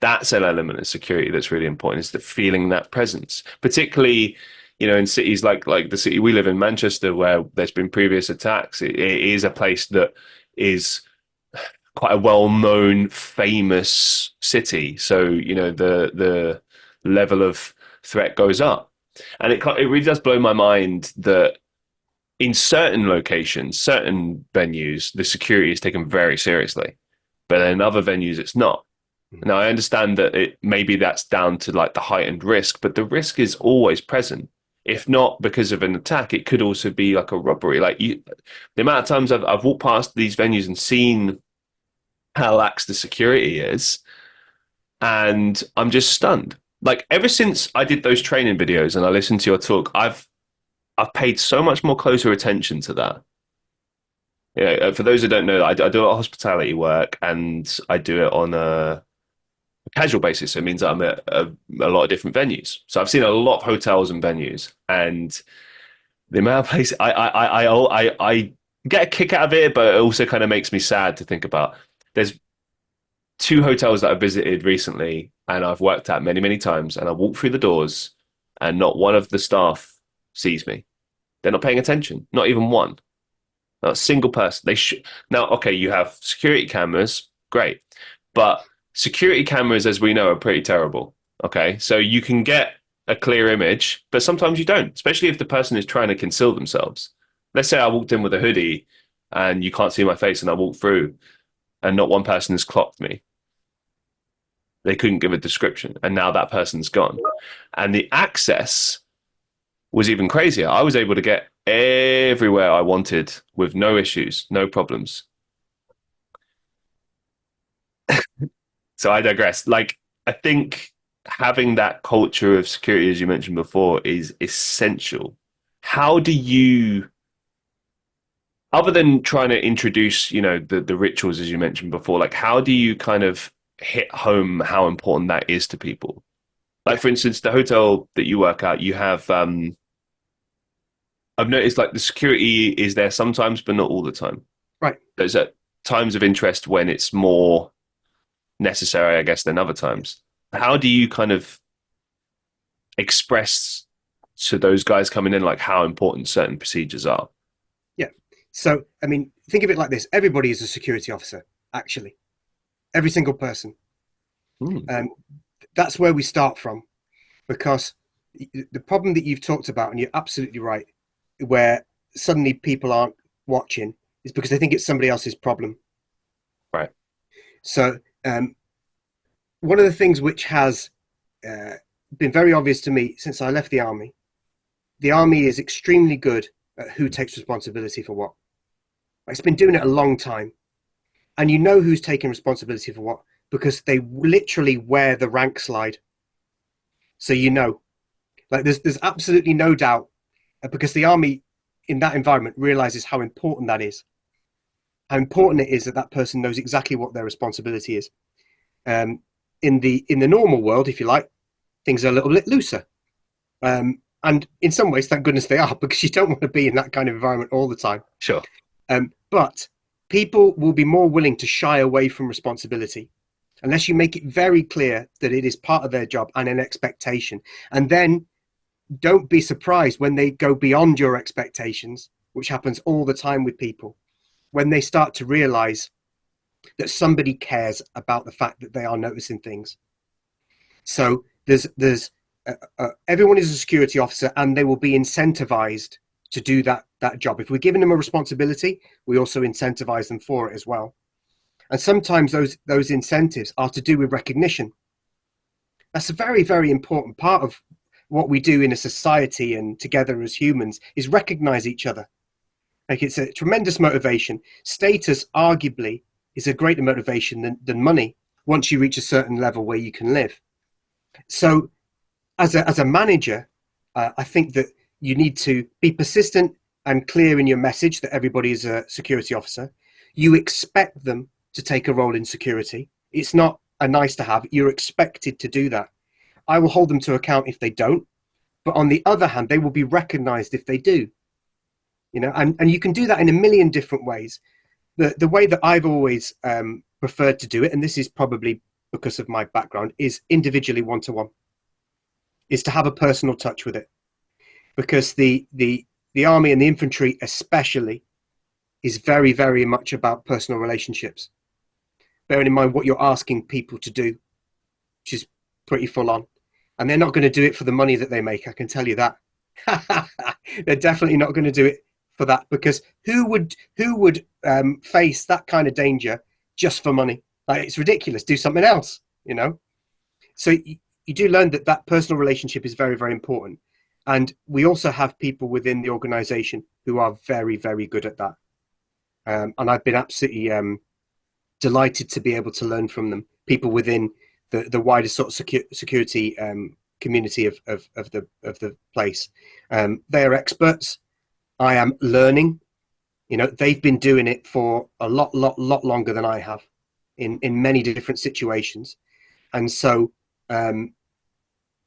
That's an element of security that's really important, is the feeling that presence, particularly, in cities like the city we live in, Manchester, where there's been previous attacks. It is a place that is quite a well-known, famous city. So, the level of threat goes up. And it really does blow my mind that in certain locations, certain venues, the security is taken very seriously, but in other venues, it's not. Now, I understand that maybe that's down to like the heightened risk, but the risk is always present. If not because of an attack, it could also be like a robbery. The amount of times I've walked past these venues and seen how lax the security is, and I'm just stunned. Like ever since I did those training videos and I listened to your talk, I've paid so much more closer attention to that. For those who don't know, I do a lot of hospitality work, and I do it on a casual basis. So it means that I'm at a lot of different venues. So I've seen a lot of hotels and venues, and the amount of places I get a kick out of it, but it also kind of makes me sad to think about. There's 2 hotels that I visited recently, and I've worked at many, many times, and I walk through the doors, and not one of the staff sees me. They're not paying attention, not even one. Not a single person. They should now. Okay, you have security cameras, great, but security cameras, as we know, are pretty terrible. Okay, so you can get a clear image, but sometimes you don't, especially if the person is trying to conceal themselves. Let's say I walked in with a hoodie and you can't see my face, and I walk through, and not one person has clocked me. They couldn't give a description, and now that person's gone. And the access was even crazier. I was able to get everywhere I wanted with no issues, no problems. So I digress. Like, I think having that culture of security, as you mentioned before, is essential. How do you, other than trying to introduce, the rituals, as you mentioned before, like, how do you kind of hit home how important that is to people? Like, Yeah, for instance, the hotel that you work at, you have, I've noticed like the security is there sometimes, but not all the time. right. There's at times of interest when it's more necessary, I guess, than other times. How do you kind of express to those guys coming in like how important certain procedures are? Yeah. So, I mean, think of it like this: everybody is a security officer, actually, every single person. Hmm. Um, that's where we start from, because the problem that you've talked about, and you're absolutely right, where suddenly people aren't watching, is because they think it's somebody else's problem. Right. So, one of the things which has uh, been very obvious to me since I left the army is extremely good at who takes responsibility for what. It's been doing it a long time, and you know who's taking responsibility for what because they literally wear the rank slide. So like there's absolutely no doubt, because the army in that environment realizes how important that is, how important it is that that person knows exactly what their responsibility is. Um, in the normal world, if you like, things are a little bit looser. And in some ways, thank goodness they are, because you don't want to be in that kind of environment all the time. Sure. But people will be more willing to shy away from responsibility unless you make it very clear that it is part of their job and an expectation. And then don't be surprised when they go beyond your expectations, which happens all the time with people, when they start to realize that somebody cares about the fact that they are noticing things. So everyone is a security officer, and they will be incentivized to do that job. If we're giving them a responsibility, we also incentivize them for it as well. And sometimes those incentives are to do with recognition. That's a very, very important part of what we do in a society and together as humans, is recognize each other. Like, it's a tremendous motivation. Status arguably is a greater motivation than money once you reach a certain level where you can live. So as a manager, I think that you need to be persistent and clear in your message that everybody is a security officer. You expect them to take a role in security. It's not a nice to have. You're expected to do that. I will hold them to account if they don't, but on the other hand, they will be recognized if they do. And you can do that in a million different ways. The way that I've always preferred to do it, and this is probably because of my background, is individually one-to-one, is to have a personal touch with it, because the army and the infantry especially is very, very much about personal relationships, bearing in mind what you're asking people to do, which is pretty full on. And they're not going to do it for the money that they make, I can tell you that. They're definitely not going to do it for that, because who would face that kind of danger just for money? Like, it's ridiculous. Do something else. So you do learn that personal relationship is very, very important. And we also have people within the organization who are very, very good at that. And I've been absolutely delighted to be able to learn from them. People within the wider sort of security community of the place. They are experts. I am learning. They've been doing it for a lot longer than I have, in many different situations, and so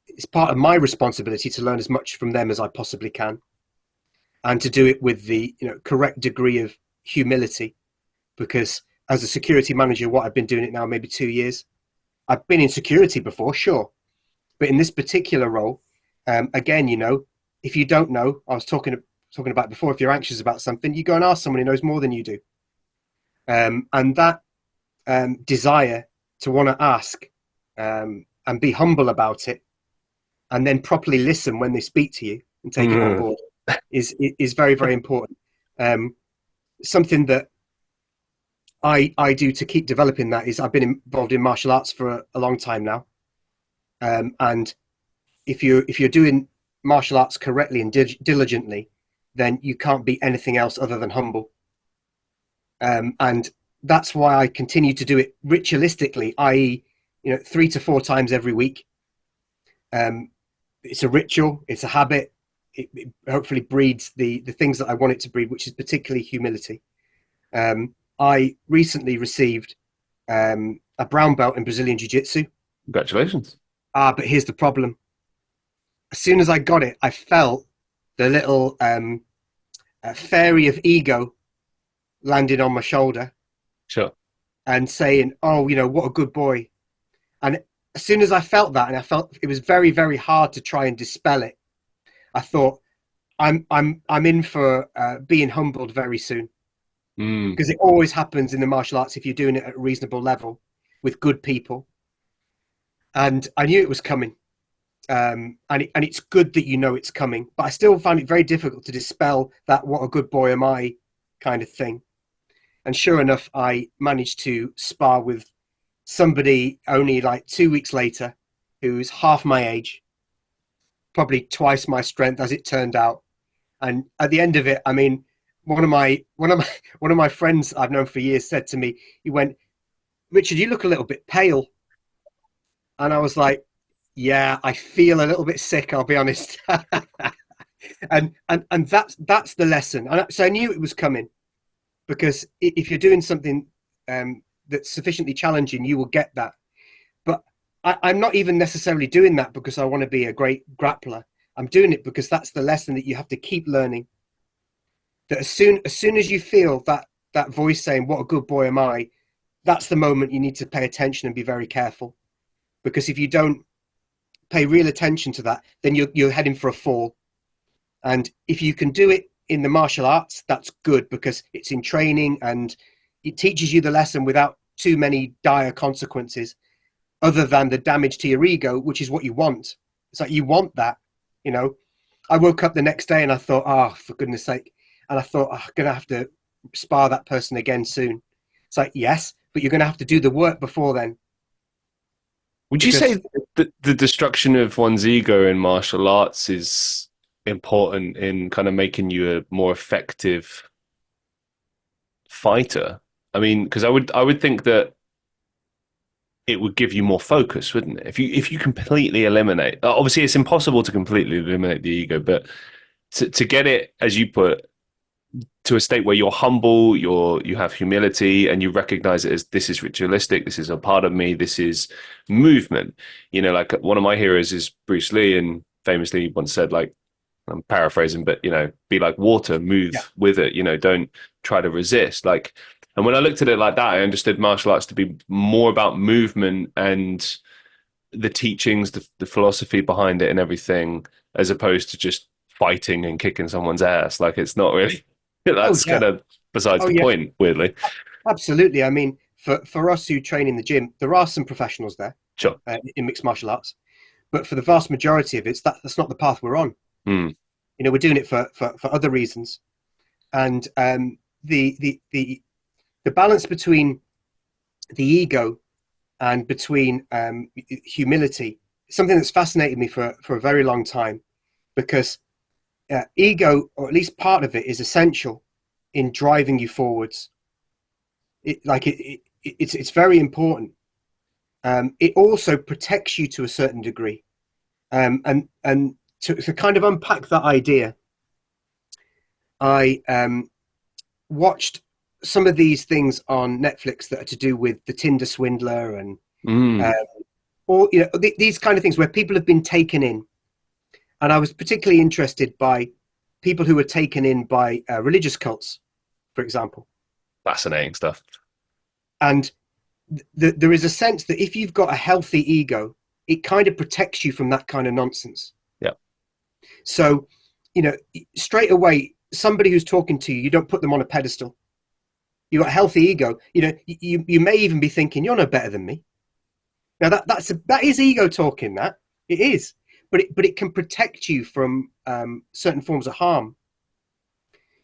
it's part of my responsibility to learn as much from them as I possibly can, and to do it with the correct degree of humility, because as a security manager, what I've been doing it now maybe 2 years. I've been in security before, sure, but in this particular role, again, if you don't know, I was talking talking about before, if you're anxious about something, you go and ask someone who knows more than you do. And that desire to want to ask and be humble about it, and then properly listen when they speak to you and take it on Mm. board is very, very important. Something that I do to keep developing that is I've been involved in martial arts for a long time now, and if you're doing martial arts correctly and diligently, then you can't be anything else other than humble. And that's why I continue to do it ritualistically, i.e., 3 to 4 times every week. It's a ritual, it's a habit. It hopefully breeds the things that I want it to breed, which is particularly humility. I recently received a brown belt in Brazilian Jiu-Jitsu. Congratulations. But here's the problem. As soon as I got it, I felt the little fairy of ego landing on my shoulder Sure. and saying, "Oh, what a good boy." And as soon as I felt that, and I felt it was very, very hard to try and dispel it, I thought, I'm in for being humbled very soon, Mm. because it always happens in the martial arts if you're doing it at a reasonable level with good people. And I knew it was coming, and it's good that you know it's coming. But I still find it very difficult to dispel that "what a good boy am I" kind of thing. And sure enough, I managed to spar with somebody only like 2 weeks later, who's half my age, probably twice my strength as it turned out. And at the end of it, I mean, one of my friends I've known for years said to me, he went, "Richard, you look a little bit pale." And I was like, "Yeah, I feel a little bit sick, I'll be honest." And that's the lesson. And so I knew it was coming, because if you're doing something that's sufficiently challenging, you will get that. But I'm not even necessarily doing that because I want to be a great grappler. I'm doing it because that's the lesson that you have to keep learning. That as soon as you feel that voice saying, "What a good boy am I," that's the moment you need to pay attention and be very careful. Because if you don't pay real attention to that, then you're heading for a fall. And if you can do it in the martial arts, that's good, because it's in training and it teaches you the lesson without too many dire consequences, other than the damage to your ego, which is what you want. It's like you want that, you know. I woke up the next day and I thought, "Oh, for goodness sake," and I thought, "Oh, I'm gonna have to spar that person again soon." It's like, yes, but you're gonna have to do the work before then, Would you because say that the destruction of one's ego in martial arts is important in kind of making you a more effective fighter? I mean, because I would think that it would give you more focus, wouldn't it? If you completely eliminate, obviously it's impossible to completely eliminate the ego, but to get it, as you put, to a state where you're humble, you have humility, and you recognize it as this is ritualistic, this is a part of me, this is movement. Like one of my heroes is Bruce Lee, and famously once said, like, I'm paraphrasing, but be like water, yeah. move with it. Don't try to resist. Like, and when I looked at it like that, I understood martial arts to be more about movement and the teachings, the philosophy behind it, and everything, as opposed to just fighting and kicking someone's ass. Like, it's not really. Oh That's yeah. kind of besides Oh the yeah. point, weirdly. Absolutely. I mean, for us who train in the gym, there are some professionals there Sure. in mixed martial arts, but for the vast majority of it, that's not the path we're on. Mm. We're doing it for other reasons, and the balance between the ego and between humility is something that's fascinated me for a very long time, because ego, or at least part of it, is essential in driving you forwards. It's very important. It also protects you to a certain degree, and to kind of unpack that idea, I watched some of these things on Netflix that are to do with the Tinder swindler and uh, Mm. all these kind of things where people have been taken in, and I was particularly interested by people who were taken in by religious cults, for example. Fascinating stuff. And there is a sense that if you've got a healthy ego, it kind of protects you from that kind of nonsense. Yeah. So, straight away, somebody who's talking to you, you don't put them on a pedestal. You got a healthy ego. You may even be thinking you're no better than me. Now that is ego talking. That it is, but it can protect you from certain forms of harm.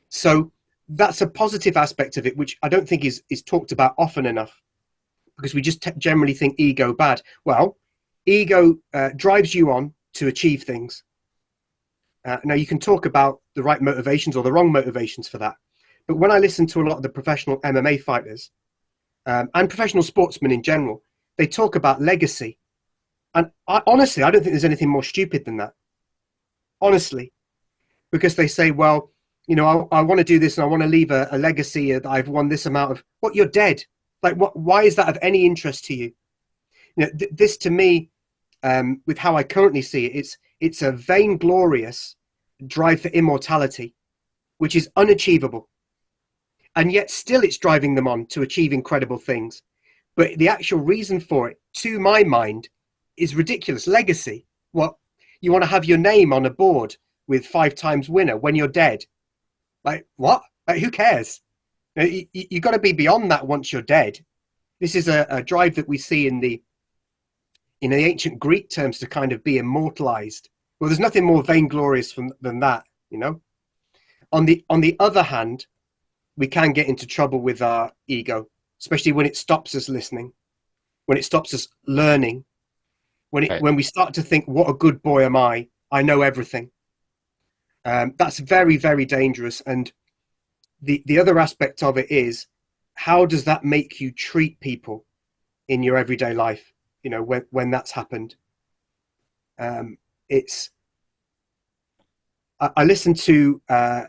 So that's a positive aspect of it, which I don't think is talked about often enough, because we just generally think ego bad. Well, ego drives you on to achieve things. Now you can talk about the right motivations or the wrong motivations for that, but when I listen to a lot of the professional MMA fighters and professional sportsmen in general, they talk about legacy, and honestly, I don't think there's anything more stupid than that. Honestly, because they say, well, I want to do this and I want to leave a legacy that I've won this amount of. What, you're dead? Like, what? Why is that of any interest to you? This to me, with how I currently see it, it's a vainglorious drive for immortality, which is unachievable, and yet still it's driving them on to achieve incredible things. But the actual reason for it, to my mind, is ridiculous. Legacy. What, you want to have your name on a board with 5 times winner when you're dead? Like, what? Like, who cares? You got to be beyond that once you're dead. This is a drive that we see in the ancient Greek terms to kind of be immortalized. Well, there's nothing more vainglorious than that, On the other hand, we can get into trouble with our ego, especially when it stops us listening, when it stops us learning, Right. when we start to think, what a good boy am I know everything. That's very, very dangerous. And the other aspect of it is, how does that make you treat people in your everyday life? When that's happened. It's I listened to I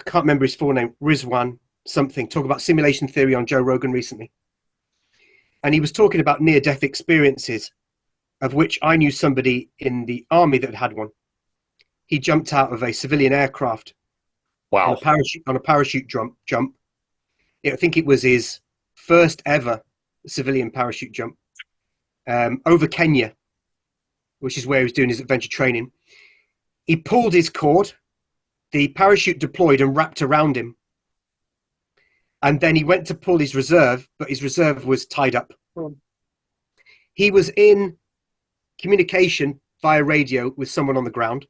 can't remember his full name, Rizwan something, talk about simulation theory on Joe Rogan recently, and he was talking about near-death experiences, of which I knew somebody in the army that had one. He jumped out of a civilian aircraft on a Wow. parachute jump. I think it was his first ever civilian parachute jump, over Kenya, which is where he was doing his adventure training. He pulled his cord, the parachute deployed and wrapped around him. And then he went to pull his reserve, but his reserve was tied up. He was in communication via radio with someone on the ground,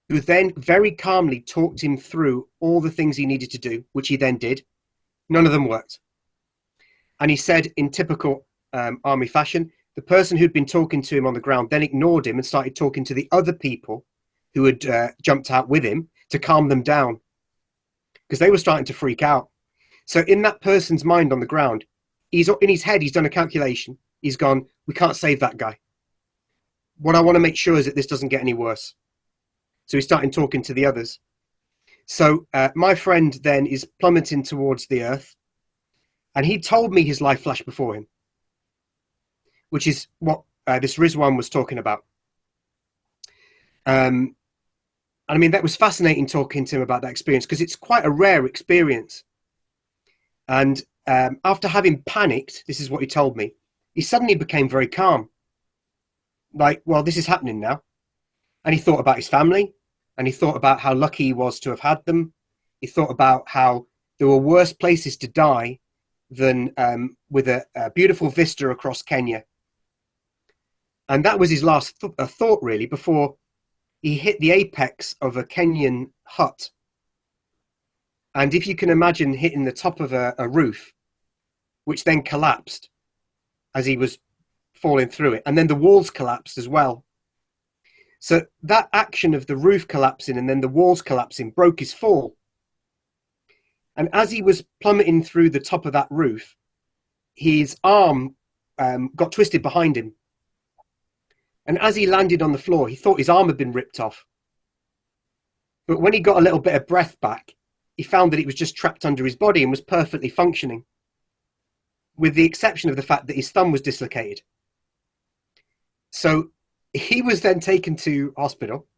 who then very calmly talked him through all the things he needed to do, which he then did. None of them worked. And he said, in typical army fashion, the person who'd been talking to him on the ground then ignored him and started talking to the other people who had jumped out with him to calm them down, because they were starting to freak out. So in that person's mind on the ground, he's in his head, he's done a calculation. He's gone, we can't save that guy. What I want to make sure is that this doesn't get any worse. So he's starting talking to the others. So my friend then is plummeting towards the earth, and he told me his life flashed before him, which is what this Rizwan was talking about. And I mean, that was fascinating talking to him about that experience, because it's quite a rare experience. And after having panicked, this is what he told me, he suddenly became very calm. Like, well, this is happening now. And he thought about his family, and he thought about how lucky he was to have had them. He thought about how there were worse places to die than with a beautiful vista across Kenya. And that was his last thought, really, before he hit the apex of a Kenyan hut. And if you can imagine hitting the top of a roof, which then collapsed as he was falling through it, and then the walls collapsed as well. So that action of the roof collapsing and then the walls collapsing broke his fall. And as he was plummeting through the top of that roof, his arm got twisted behind him. And as he landed on the floor, he thought his arm had been ripped off. But when he got a little bit of breath back, he found that it was just trapped under his body and was perfectly functioning, with the exception of the fact that his thumb was dislocated. So he was then taken to hospital,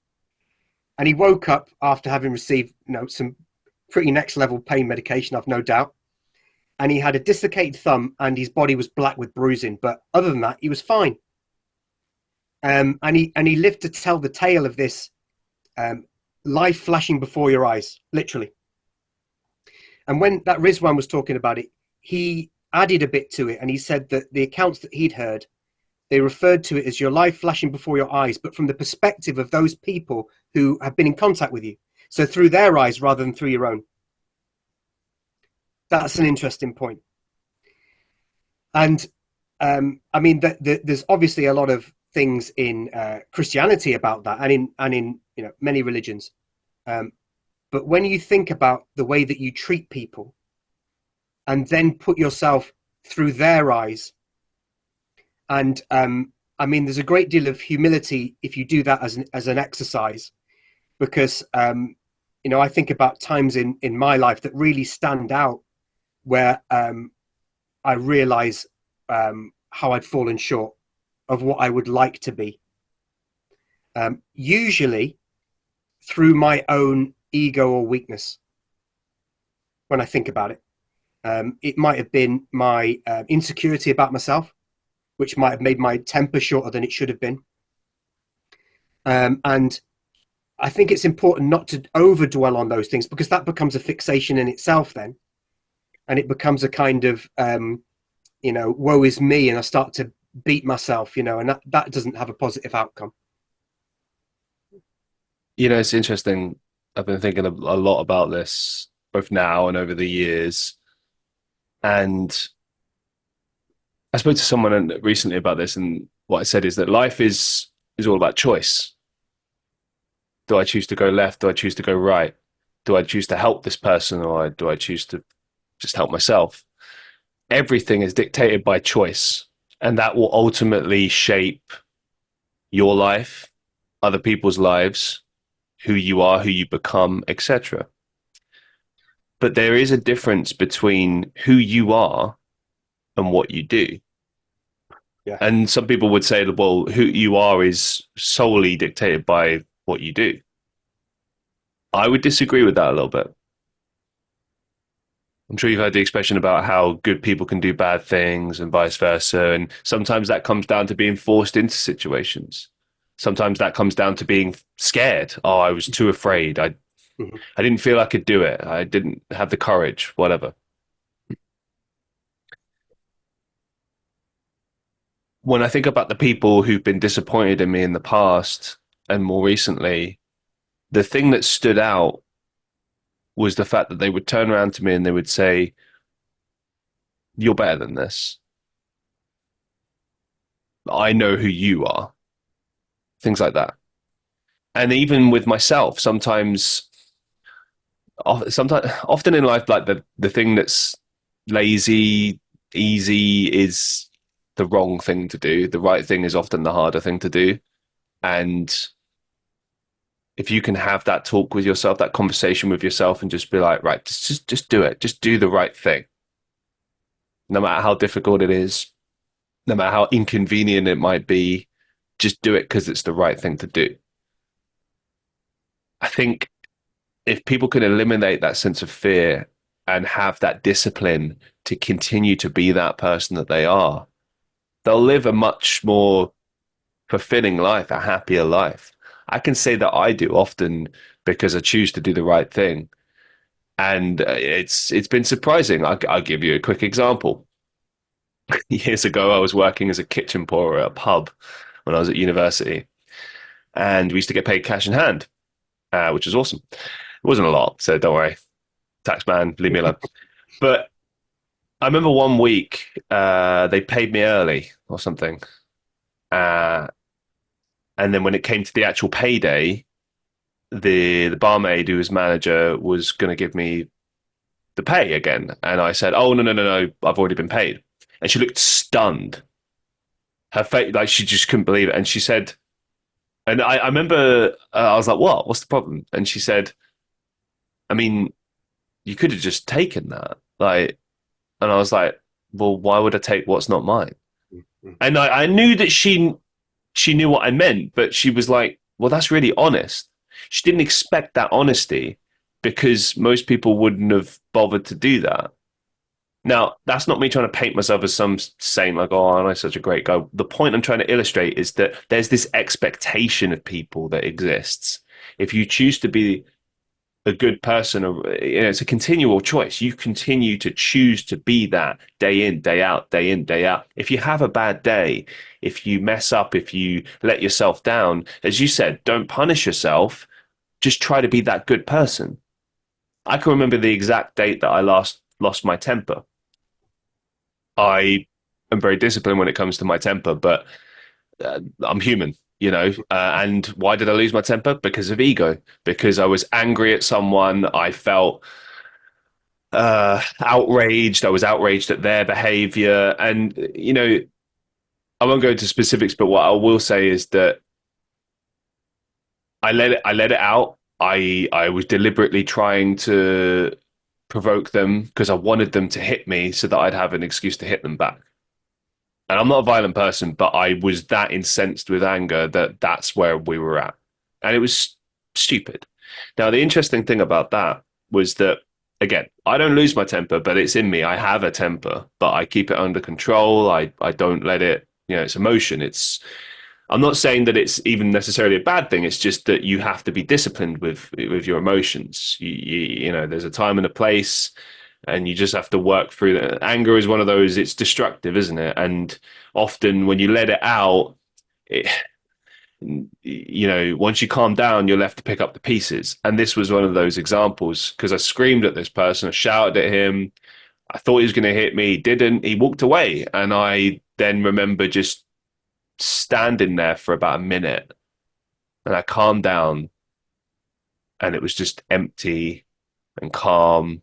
and he woke up after having received some pretty next level pain medication, I've no doubt. And he had a dislocated thumb, and his body was black with bruising. But other than that, he was fine. And he lived to tell the tale of this life flashing before your eyes, literally. And when that Rizwan was talking about it, he added a bit to it, and he said that the accounts that he'd heard, they referred to it as your life flashing before your eyes, but from the perspective of those people who have been in contact with you. So through their eyes rather than through your own. That's an interesting point. And I mean, there's obviously a lot of things in Christianity about that, and in many religions. Um, but when you think about the way that you treat people, and then put yourself through their eyes, and I mean, there's a great deal of humility if you do that as an exercise, because I think about times in my life that really stand out where I realize how I'd fallen short of what I would like to be. Usually through my own ego or weakness. When I think about it, it might have been my insecurity about myself, which might have made my temper shorter than it should have been. And I think it's important not to over dwell on those things, because that becomes a fixation in itself then. And it becomes a kind of, woe is me. And I start to beat myself, and that doesn't have a positive outcome. It's interesting. I've been thinking a lot about this both now and over the years. And I spoke to someone recently about this, and what I said is that life is all about choice. Do I choose to go left? Do I choose to go right? Do I choose to help this person, or do I choose to just help myself? Everything is dictated by choice, and that will ultimately shape your life, other people's lives, who you are, who you become, etc. But there is a difference between who you are and what you do. Yeah. And some people would say, well, who you are is solely dictated by what you do. I would disagree with that a little bit. I'm sure you've heard the expression about how good people can do bad things and vice versa. And sometimes that comes down to being forced into situations. Sometimes that comes down to being scared. Oh, I was too afraid. Mm-hmm. I didn't feel I could do it. I didn't have the courage, whatever. When I think about the people who've been disappointed in me in the past and more recently, the thing that stood out was the fact that they would turn around to me and they would say, "You're better than this. I know who you are." Things like that. And even with myself, sometimes, often in life, like the thing that's lazy, easy is the wrong thing to do. The right thing is often the harder thing to do. And if you can have that talk with yourself, that conversation with yourself, and just be like, right, just do it. Just do the right thing. No matter how difficult it is, no matter how inconvenient it might be, just do it because it's the right thing to do. I think if people can eliminate that sense of fear and have that discipline to continue to be that person that they are, they'll live a much more fulfilling life, a happier life. I can say that I do often because I choose to do the right thing. And it's been surprising. I'll give you a quick example. Years ago, I was working as a kitchen pourer at a pub when I was at university, and we used to get paid cash in hand, which was awesome. It wasn't a lot, so don't worry, tax man, leave me alone. But I remember one week they paid me early or something, uh, and then when it came to the actual payday, the barmaid who was manager was going to give me the pay again, and I said, "Oh no, no, no, no, I've already been paid," and she looked stunned. Her face, like she just couldn't believe it, and she said, and I remember I was like, "What? What's the problem?" And she said, "I mean, you could have just taken that, like," and I was like, "Well, why would I take what's not mine?" Mm-hmm. And I knew that she knew what I meant, but she was like, "Well, that's really honest." She didn't expect that honesty because most people wouldn't have bothered to do that. Now, that's not me trying to paint myself as some saint, like, oh, I'm such a great guy. The point I'm trying to illustrate is that there's this expectation of people that exists. If you choose to be a good person, or it's a continual choice. You continue to choose to be that day in, day out, day in, day out. If you have a bad day, if you mess up, if you let yourself down, as you said, don't punish yourself. Just try to be that good person. I can remember the exact date that I last lost my temper. I am very disciplined when it comes to my temper, but I'm human, and why did I lose my temper? Because of ego, because I was angry at someone. I felt outraged. I was outraged at their behavior. And, I won't go into specifics, but what I will say is that I let it out. I was deliberately trying to provoke them because I wanted them to hit me so that I'd have an excuse to hit them back. And I'm not a violent person, but I was that incensed with anger that that's where we were at. And it was stupid. Now, the interesting thing about that was that, again, I don't lose my temper, but it's in me. I have a temper, but I keep it under control. I don't let it, it's emotion. I'm not saying that it's even necessarily a bad thing. It's just that you have to be disciplined with your emotions. There's a time and a place, and you just have to work through that. Anger is one of those. It's destructive, isn't it? And often when you let it out, it, once you calm down, you're left to pick up the pieces. And this was one of those examples because I screamed at this person, I shouted at him. I thought he was going to hit me. He didn't. He walked away, and I then remember just standing there for about a minute, and I calmed down, and it was just empty and calm.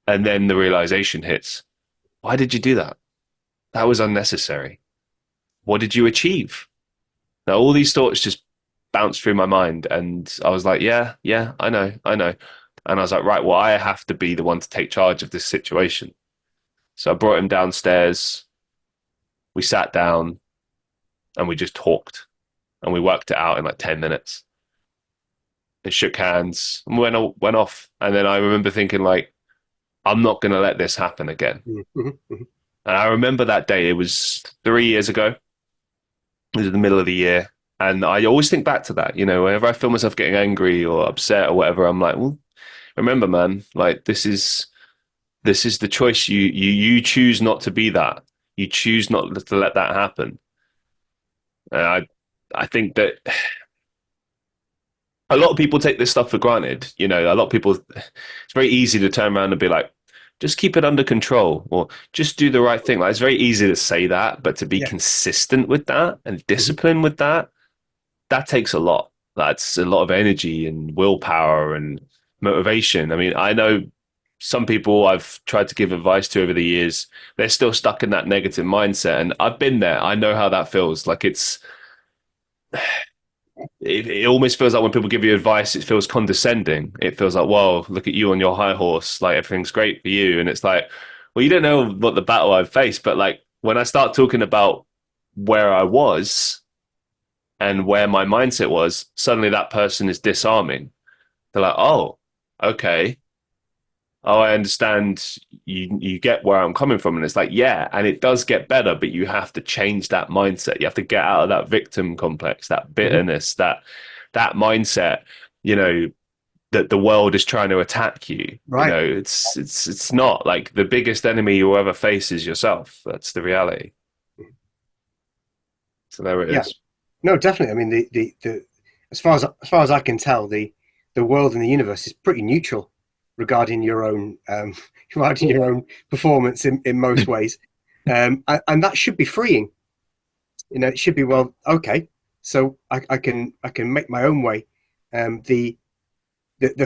And then the realization hits: why did you do that? That was unnecessary. What did you achieve? Now all these thoughts just bounced through my mind, and I was like, yeah, yeah, I know, I know. And I was like, right, well, I have to be the one to take charge of this situation. So I brought him downstairs. We sat down and we just talked, and we worked it out in like 10 minutes. And shook hands and went off. And then I remember thinking, like, I'm not going to let this happen again. Mm-hmm. And I remember that day. It was 3 years ago. It was in the middle of the year. And I always think back to that. Whenever I feel myself getting angry or upset or whatever, I'm like, well, remember, man, like this is the choice. You choose not to be that. You choose not to let that happen. And I think that a lot of people take this stuff for granted. A lot of people, it's very easy to turn around and be like, just keep it under control or just do the right thing. Like, it's very easy to say that, but to be Yeah. consistent with that and Mm-hmm. disciplined with that, that takes a lot. That's a lot of energy and willpower and motivation. I mean, I know some people I've tried to give advice to over the years, they're still stuck in that negative mindset. And I've been there. I know how that feels. Like it almost feels like when people give you advice, it feels condescending. It feels like, whoa, look at you on your high horse. Like, everything's great for you. And it's like, well, you don't know what the battle I've faced. But like, when I start talking about where I was and where my mindset was, suddenly that person is disarming. They're like, oh, okay. Oh, I understand. You get where I'm coming from. And it's like, yeah, and it does get better, but you have to change that mindset. You have to get out of that victim complex, that Mm-hmm. bitterness, that mindset, you know, that the world is trying to attack you. Right. It's not. Like, the biggest enemy you'll ever face is yourself. That's the reality. So there it Yeah. is. No, definitely. I mean, the as far as I can tell, the world and the universe is pretty neutral regarding your own regarding your own performance in most ways, and that should be freeing. It should be, well, okay, so I can make my own way. The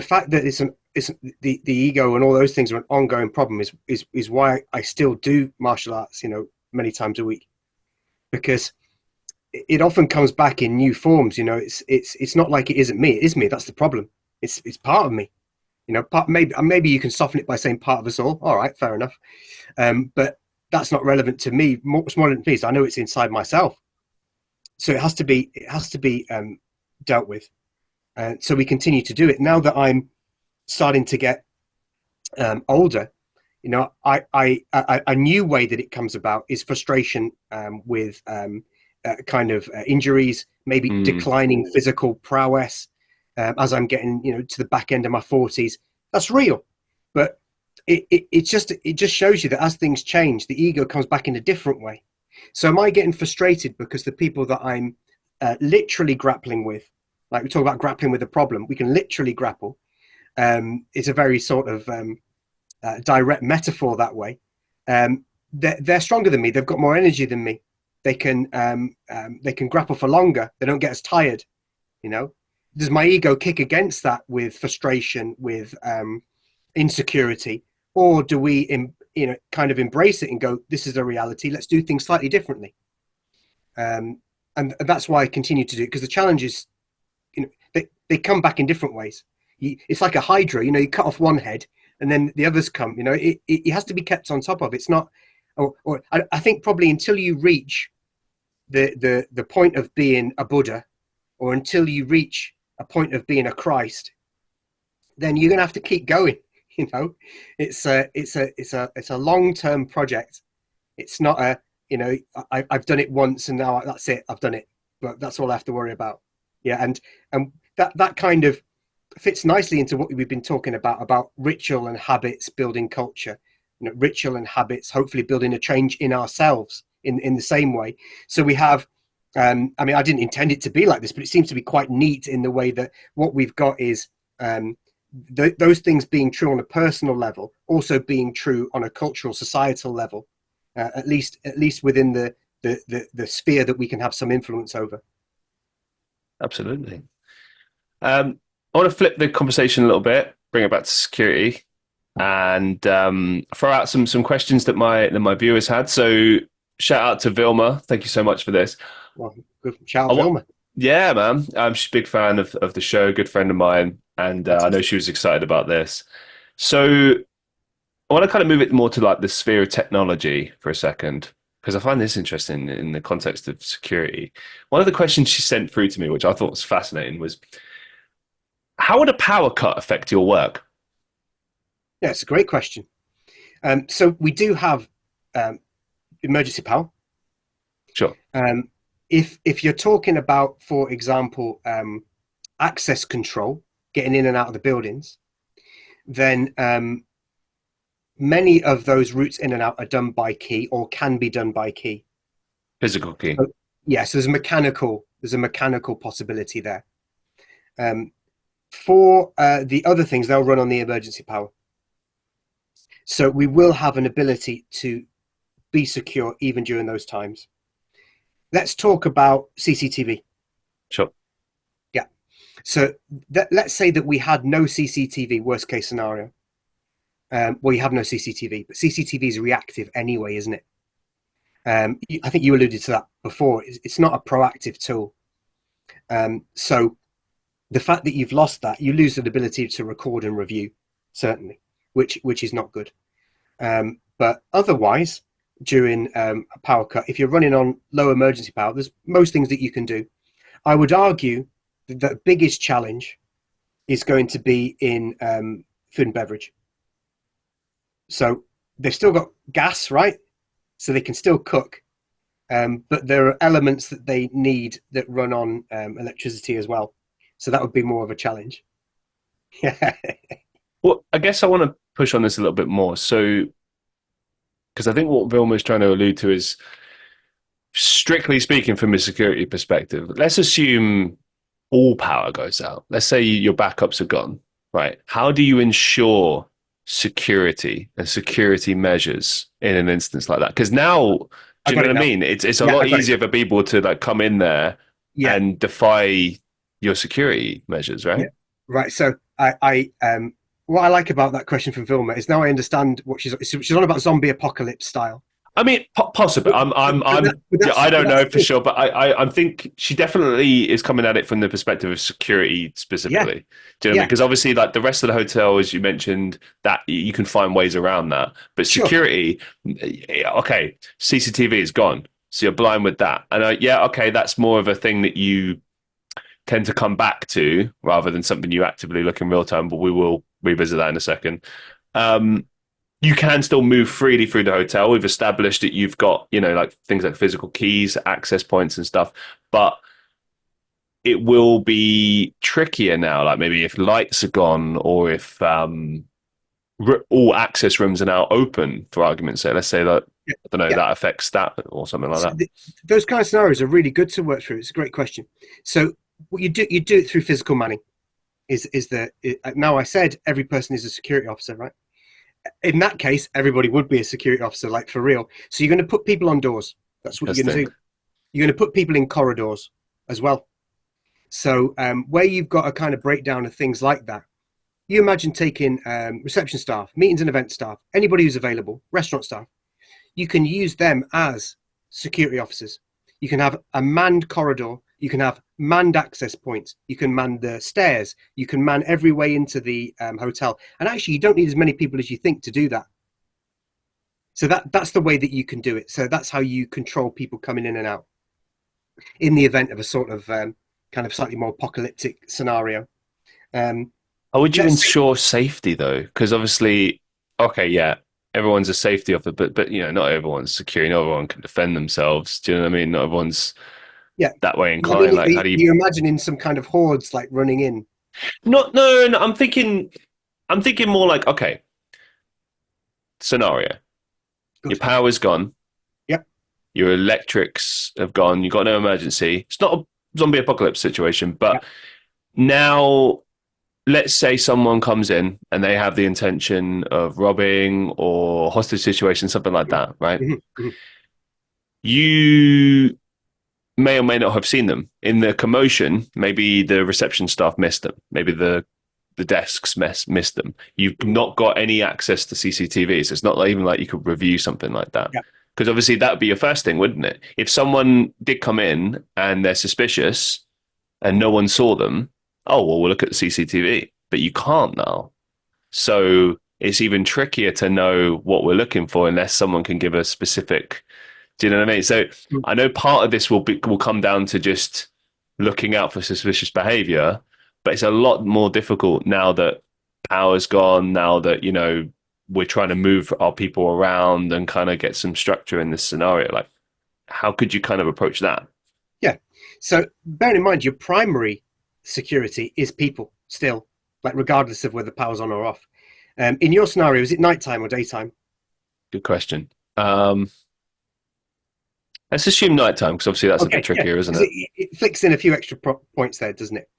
fact that it's the ego and all those things are an ongoing problem is why I still do martial arts, many times a week, because it often comes back in new forms. It's not like it isn't me. It is me. That's the problem. It's part of me. Maybe you can soften it by saying part of us all. All right, fair enough. But that's not relevant to me. What's more relevant to me is I know it's inside myself. So it has to be dealt with. So we continue to do it. Now that I'm starting to get older, a new way that it comes about is frustration with kind of injuries, maybe Mm, declining physical prowess as I'm getting, to the back end of my 40s. That's real, but it just shows you that as things change, the ego comes back in a different way. So am I getting frustrated because the people that I'm literally grappling with, like we talk about grappling with a problem, we can literally grapple. It's a very sort of direct metaphor that way. They're stronger than me. They've got more energy than me. They can grapple for longer. They don't get as tired. You know, does my ego kick against that with frustration, with insecurity, or do we, kind of embrace it and go, "This is the reality. Let's do things slightly differently." Um, and that's why I continue to do it because the challenge is, they come back in different ways. It's like a hydra. You cut off one head and then the others come. It has to be kept on top of. It's not, or I think probably until you reach the point of being a Buddha, or until you reach a point of being a Christ, then you're going to have to keep going. It's a long-term project. It's not I've done it once and now that's it. I've done it, but that's all I have to worry about. Yeah, and that kind of fits nicely into what we've been talking about ritual and habits building culture. Ritual and habits, hopefully building a change in ourselves in the same way. So we have. I mean, I didn't intend it to be like this, but it seems to be quite neat in the way that what we've got is those things being true on a personal level, also being true on a cultural, societal level, at least within the sphere that we can have some influence over. absolutely. I want to flip the conversation a little bit, bring it back to security, and throw out some questions that my viewers had. So shout out to Vilma. Thank you so much for this. Well, good shout I out, want, Vilma. yeah, man. She's a big fan of the show, good friend of mine, and I know Fantastic. she was excited about this. So I want to kind of move it more to like the sphere of technology for a second, because I find this interesting in the context of security. One of the questions she sent through to me, which I thought was fascinating, was how would a power cut affect your work? Yeah, it's a great question. So we do have um, emergency power. Sure. Um, if you're talking about, for example, access control, getting in and out of the buildings, then many of those routes in and out are done by key or can be done by key. Physical key. So, yeah, so there's a mechanical possibility there. For the other things, they'll run on the emergency power. So we will have an ability to be secure even during those times. Let's talk about CCTV. Sure. Yeah. So let's say that we had no CCTV, worst case scenario. Well, you have no CCTV, but CCTV is reactive anyway, isn't it? I think you alluded to that before. It's not a proactive tool. So the fact that you've lost that, you lose the ability to record and review, certainly, which is not good. But otherwise, during a power cut, if you're running on low emergency power, there's most things that you can do. I would argue that the biggest challenge is going to be in food and beverage. So they've still got gas, right? So they can still cook, but there are elements that they need that run on electricity as well. So that would be more of a challenge. Yeah. Well, I guess I want to push on this a little bit more. So, because I think what Vilma is trying to allude to is, strictly speaking, from a security perspective, let's assume all power goes out. Let's say your backups are gone, right? How do you ensure security and security measures in an instance like that? Because now, I do you got know it what I now. mean? It's a Yeah, I lot got it easier now. for people to like come in there Yeah, and defy your security measures, yeah. right? Right. So what I like about that question from Vilma is now I understand what she's on about zombie apocalypse style. I mean, possibly. But, but, that, but Yeah, I but don't that's know for good. sure, but I think she definitely is coming at it from the perspective of security Yeah, specifically. Do you know what I mean? yeah, Because obviously, like the rest of the hotel, as you mentioned, that you can find ways around that. But sure. security, okay, CCTV is gone, so you're blind with that. And yeah, okay, that's more of a thing that you tend to come back to rather than something you actively look in real time. But we will revisit that in a second. Um, you can still move freely through the hotel. We've established that you've got, like things like physical keys, access points, and stuff. But it will be trickier now. Like maybe if lights are gone, or if all access rooms are now open. For argument's sake, let's say that Yeah, I don't know yeah. that affects that or something like So that. those kind of scenarios are really good to work through. It's a great question. So what you do it through physical manning. Now I said every person is a security officer, right? In that case, everybody would be a security officer, like for real. So you're going to put people on doors. That's what you're going to Interesting. do. You're going to put people in corridors as well. So where you've got a kind of breakdown of things like that, you imagine taking reception staff, meetings and event staff, anybody who's available, restaurant staff. You can use them as security officers. You can have a manned corridor. You can have manned access points. You can man the stairs. You can man every way into the hotel. And actually, you don't need as many people as you think to do that. So that's the way that you can do it. So that's how you control people coming in and out in the event of a sort of kind of slightly more apocalyptic scenario. Um, How would you let's say, ensure safety though? Because obviously, okay, yeah, everyone's a safety officer, but not everyone's secure. Not everyone can defend themselves. Do you know what I mean? Not everyone's yeah. that way I mean, inclined. Like, how do you? you imagining some kind of hordes like running in? Not no, no. I'm thinking more like okay, scenario. Your Good. power's gone. Yep. Your electrics have gone. You've got no emergency. It's not a zombie apocalypse situation, but Yep. now let's say someone comes in and they have the intention of robbing or hostage situation, something like that, right? Mm-hmm. Mm-hmm. You may or may not have seen them in the commotion. Maybe the reception staff missed them. Maybe the desks missed them. You've Mm-hmm. not got any access to CCTVs. It's not even like you could review something like that. Yep. Because obviously that would be your first thing, wouldn't it? If someone did come in and they're suspicious and no one saw them, oh, well, we'll look at the CCTV. But you can't now. So it's even trickier to know what we're looking for unless someone can give a specific. Do you know what I mean? So I know part of this will come down to just looking out for suspicious behavior, but it's a lot more difficult now that power's gone. Now that we're trying to move our people around and kind of get some structure in this scenario. Like, how could you kind of approach that? Yeah. So bearing in mind, your primary security is people still, like regardless of whether power's on or off. In your scenario, is it nighttime or daytime? Good question. Um, let's assume nighttime because obviously that's a bit Okay, yeah, trickier, isn't because it? it flicks in a few extra points there, doesn't it?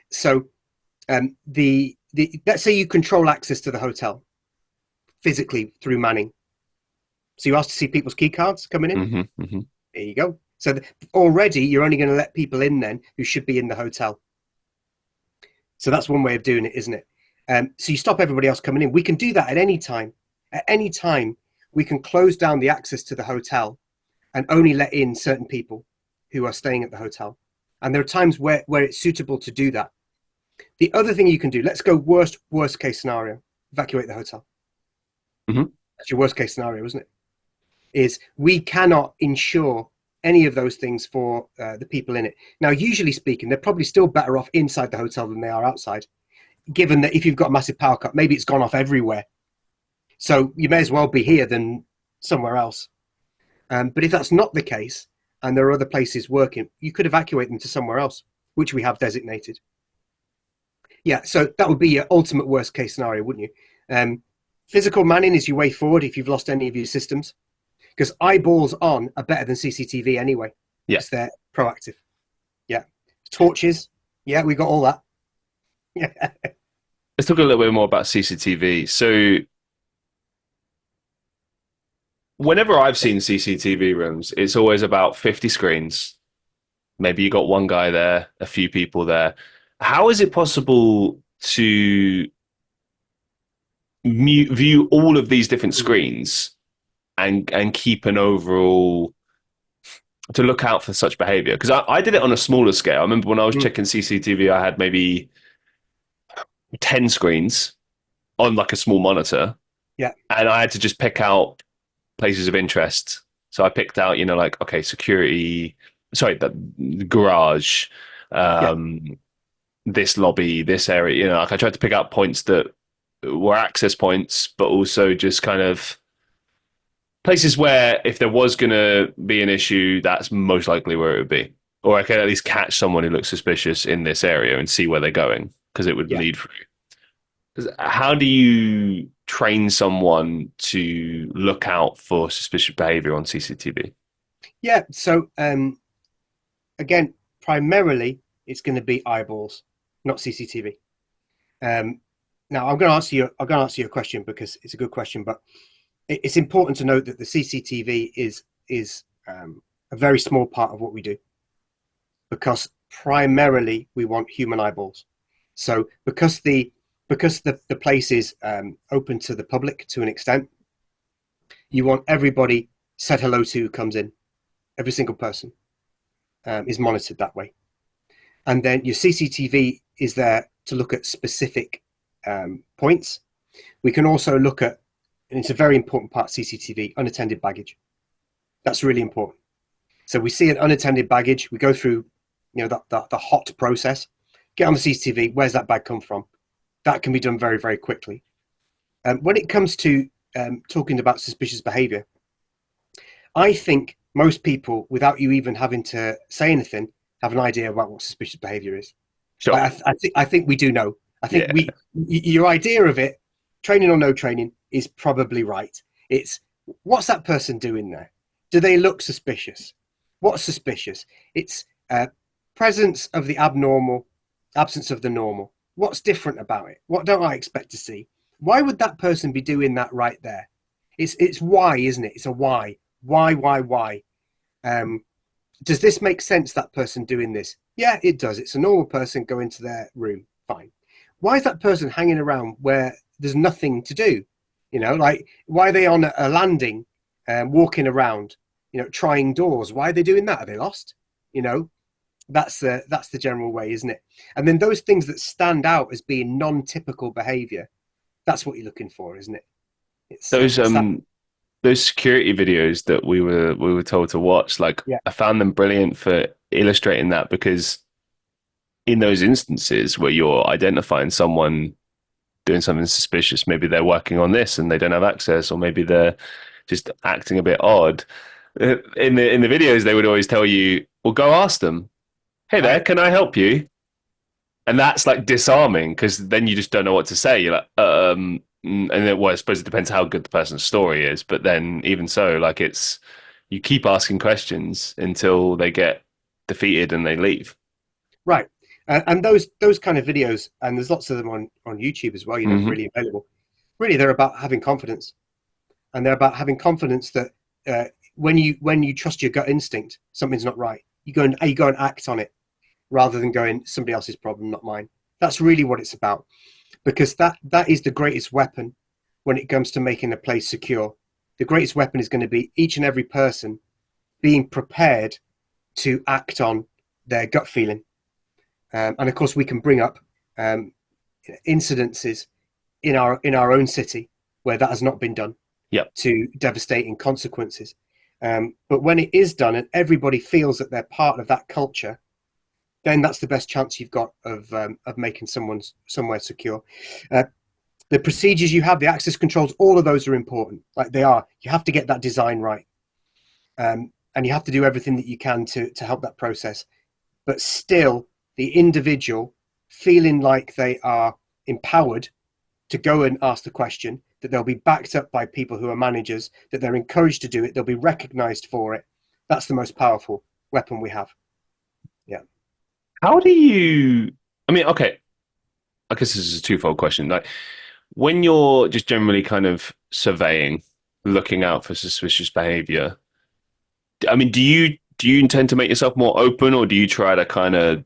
So the let's say you control access to the hotel physically through manning. So you ask to see people's key cards coming in. Hmm. Hmm. There you go. So already you're only going to let people in then who should be in the hotel. So that's one way of doing it, isn't it? So you stop everybody else coming in. We can do that at any time. At any time, we can close down the access to the hotel and only let in certain people who are staying at the hotel. And there are times where it's suitable to do that. The other thing you can do, let's go worst case scenario, evacuate the hotel. Hmm. That's your worst case scenario, isn't it? Is we cannot ensure any of those things for the people in it. Now, usually speaking, they're probably still better off inside the hotel than they are outside, given that if you've got a massive power cut, maybe it's gone off everywhere. So you may as well be here than somewhere else. But if that's not the case, and there are other places working, you could evacuate them to somewhere else, which we have designated. Yeah, so that would be your ultimate worst case scenario, wouldn't you? Physical manning is your way forward if you've lost any of your systems, because eyeballs on are better than CCTV anyway, Yeah. because they're proactive. Yeah, torches. Yeah, we got all that. Yeah, Let's talk a little bit more about CCTV. So, whenever I've seen CCTV rooms, it's always about 50 screens. Maybe you got one guy there, a few people there. How is it possible to view all of these different screens and keep an overall to look out for such behavior? Because I did it on a smaller scale. I remember when I was checking CCTV, I had maybe 10 screens on like a small monitor, yeah, and I had to just pick out places of interest. So I picked out, like, okay, security, sorry, the garage, yeah, um, this lobby, this area, like I tried to pick out points that were access points, but also just kind of places where if there was going to be an issue, that's most likely where it would be. Or I can at least catch someone who looks suspicious in this area and see where they're going because it would Yeah. lead through. How do you train someone to look out for suspicious behavior on CCTV? Yeah. So again, primarily it's going to be eyeballs, not CCTV. Um, now I'm going to answer your question because it's a good question, but it's important to note that the CCTV is a very small part of what we do because primarily we want human eyeballs. So because the place is open to the public to an extent, you want everybody said hello to who comes in. Every single person is monitored that way. And then your CCTV is there to look at specific points. We can also look at, and it's a very important part of CCTV, unattended baggage. That's really important. So we see an unattended baggage, we go through, the hot process, get on the CCTV, where's that bag come from? That can be done very, very quickly. When it comes to talking about suspicious behavior, I think most people, without you even having to say anything, have an idea about what suspicious behavior is. Sure. I think we do know. I think Yeah. your idea of it, training or no training, is probably right. It's what's that person doing there? Do they look suspicious? What's suspicious? It's presence of the abnormal, absence of the normal. What's different about it? What don't I expect to see? Why would that person be doing that right there? It's why, isn't it? It's a why. Why? Um, does this make sense? That person doing this? Yeah, it does. It's a normal person going to their room. Fine. Why is that person hanging around where there's nothing to do? Like why are they on a landing, walking around, trying doors? Why are they doing that? Are they lost? You know, that's the general way, isn't it? And then those things that stand out as being non-typical behavior, that's what you're looking for, isn't it? Those It's that. those security videos that we were told to watch, like Yeah. I found them brilliant for illustrating that because in those instances where you're identifying someone doing something suspicious, maybe they're working on this and they don't have access, or maybe they're just acting a bit odd. In the videos, they would always tell you, "Well, go ask them. Hey there, Right. can I help you?" And that's like disarming because then you just don't know what to say. You're like, and then, well, I suppose it depends how good the person's story is, but then even so, like you keep asking questions until they get defeated and they leave. Right. And those kind of videos, and there's lots of them on YouTube as well, Mm-hmm. freely available. Really, they're about having confidence, and they're about having confidence that when you trust your gut instinct, something's not right. You go and act on it rather than going somebody else's problem, not mine. That's really what it's about, because that is the greatest weapon when it comes to making a place secure. The greatest weapon is going to be each and every person being prepared to act on their gut feeling. And of course, we can bring up um, incidences in our own city where that has not been done Yep. to devastating consequences. But when it is done and everybody feels that they're part of that culture, then that's the best chance you've got of making somewhere secure. Uh, the procedures you have, the access controls, all of those are important. Like they are, you have to get that design right, and you have to do everything that you can to help that process. But still, the individual feeling like they are empowered to go and ask the question, that they'll be backed up by people who are managers, that they're encouraged to do it, they'll be recognized for it. That's the most powerful weapon we have. Yeah. How do you? I mean, okay, I guess this is a twofold question. Like when you're just generally kind of surveying, looking out for suspicious behavior. I mean, do you intend to make yourself more open, or do you try to kind of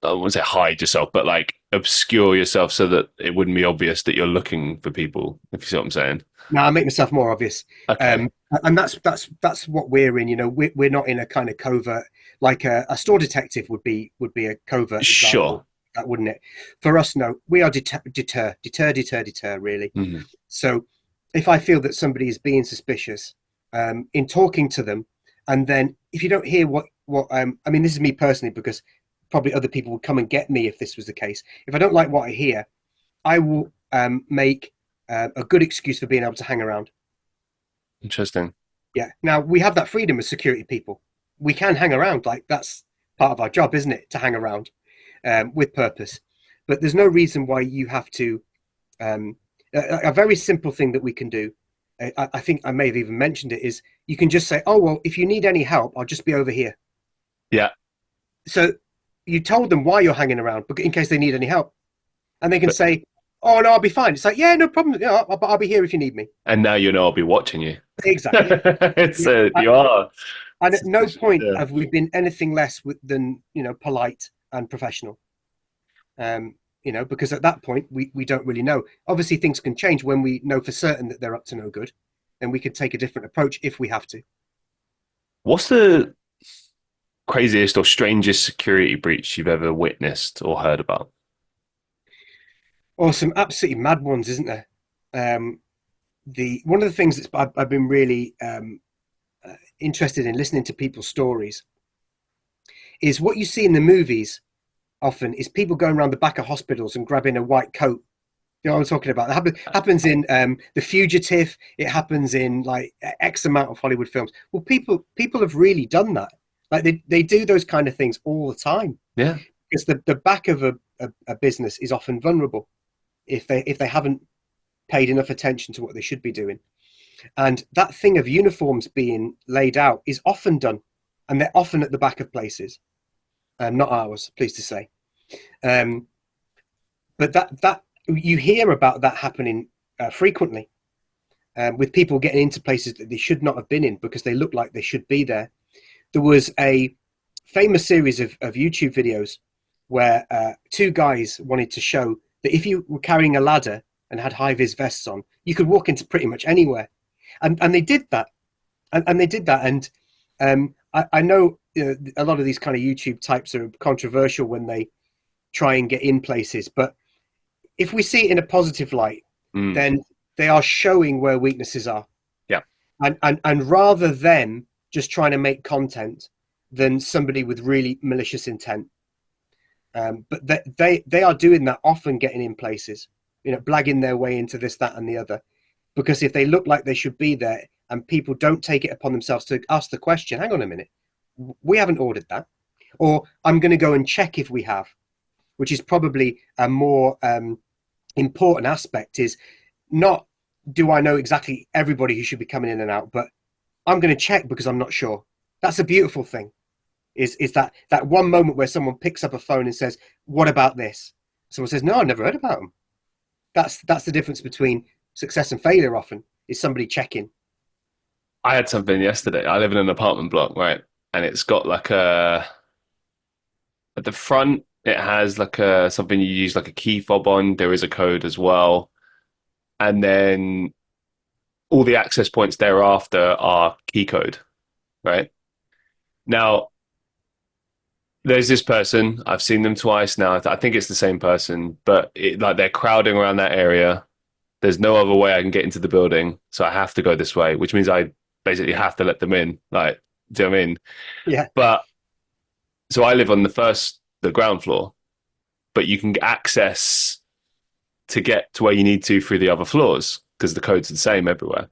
I wouldn't say hide yourself, but like obscure yourself so that it wouldn't be obvious that you're looking for people, if you see what I'm saying? Now I make myself more obvious, Okay. um, and that's what we're in. We're not in a kind of covert, like a store detective would be a covert Sure. example, that wouldn't it? For us, no, we are deter, really. Mhm. So if I feel that somebody is being suspicious, in talking to them, and then if you don't hear what I mean, this is me personally, because probably other people would come and get me if this was the case. If I don't like what I hear, I will make a good excuse for being able to hang around. Interesting. Yeah. Now we have that freedom as security people. We can hang around, like that's part of our job, isn't it? To hang around with purpose. But there's no reason why you have to. Um, a very simple thing that we can do. I think I may have even mentioned it. Is you can just say, "Oh well, if you need any help, I'll just be over here." Yeah. So you told them why you're hanging around, but in case they need any help, and they can But say, "Oh no, I'll be fine." It's like, "Yeah, no problem. Yeah, I'll be here if you need me." and now you know I'll be watching you. Exactly. It's Yeah. you are And at no suspicious. point Yeah. have we been anything less than polite and professional. Because at that point we don't really know. Obviously, things can change when we know for certain that they're up to no good, and we could take a different approach if we have to. What's the craziest or strangest security breach you've ever witnessed or heard about? Or some absolutely mad ones, isn't there? Um, the One of the things that I've been really interested in listening to people's stories is what you see in the movies often is people going around the back of hospitals and grabbing a white coat. You know what I'm talking about? That happens in The Fugitive. It happens in like X amount of Hollywood films. Well, people have really done that. Like they do those kind of things all the time Yeah. because the back of a business is often vulnerable if they haven't paid enough attention to what they should be doing. And that thing of uniforms being laid out is often done, and they're often at the back of places. Not ours, pleased to say. Um, but that you hear about that happening frequently, with people getting into places that they should not have been in because they look like they should be there. There was a famous series of YouTube videos where two guys wanted to show that if you were carrying a ladder and had high vis vests on, you could walk into pretty much anywhere, and they did that, and they did that, and I know a lot of these kind of YouTube types are controversial when they try and get in places, but if we see it in a positive light, Mm. then they are showing where weaknesses are, Yeah. and rather than just trying to make content than somebody with really malicious intent. But they are doing that often, getting in places, blagging their way into this, that, and the other, because if they look like they should be there and people don't take it upon themselves to ask the question, hang on a minute, we haven't ordered that, or I'm going to go and check if we have, which is probably a more important aspect, is not do I know exactly everybody who should be coming in and out, but I'm going to check because I'm not sure. That's a beautiful thing. Is that one moment where someone picks up a phone and says, "What about this?" Someone says, "No, I've never heard about them." That's the difference between success and failure. Often is somebody checking. I had something yesterday. I live in an apartment block, right? And it's got like a at the front it has like a something you use like a key fob on. There is a code as well. And then all the access points thereafter are key code, right? Now, there's this person. I've seen them twice now. I think it's the same person, but like they're crowding around that area. There's no other way I can get into the building, so I have to go this way, which means I basically have to let them in. Like, do you know what I mean? Yeah, But so I live on the ground floor, but you can access to get to where you need to through the other floors because the code's the same everywhere.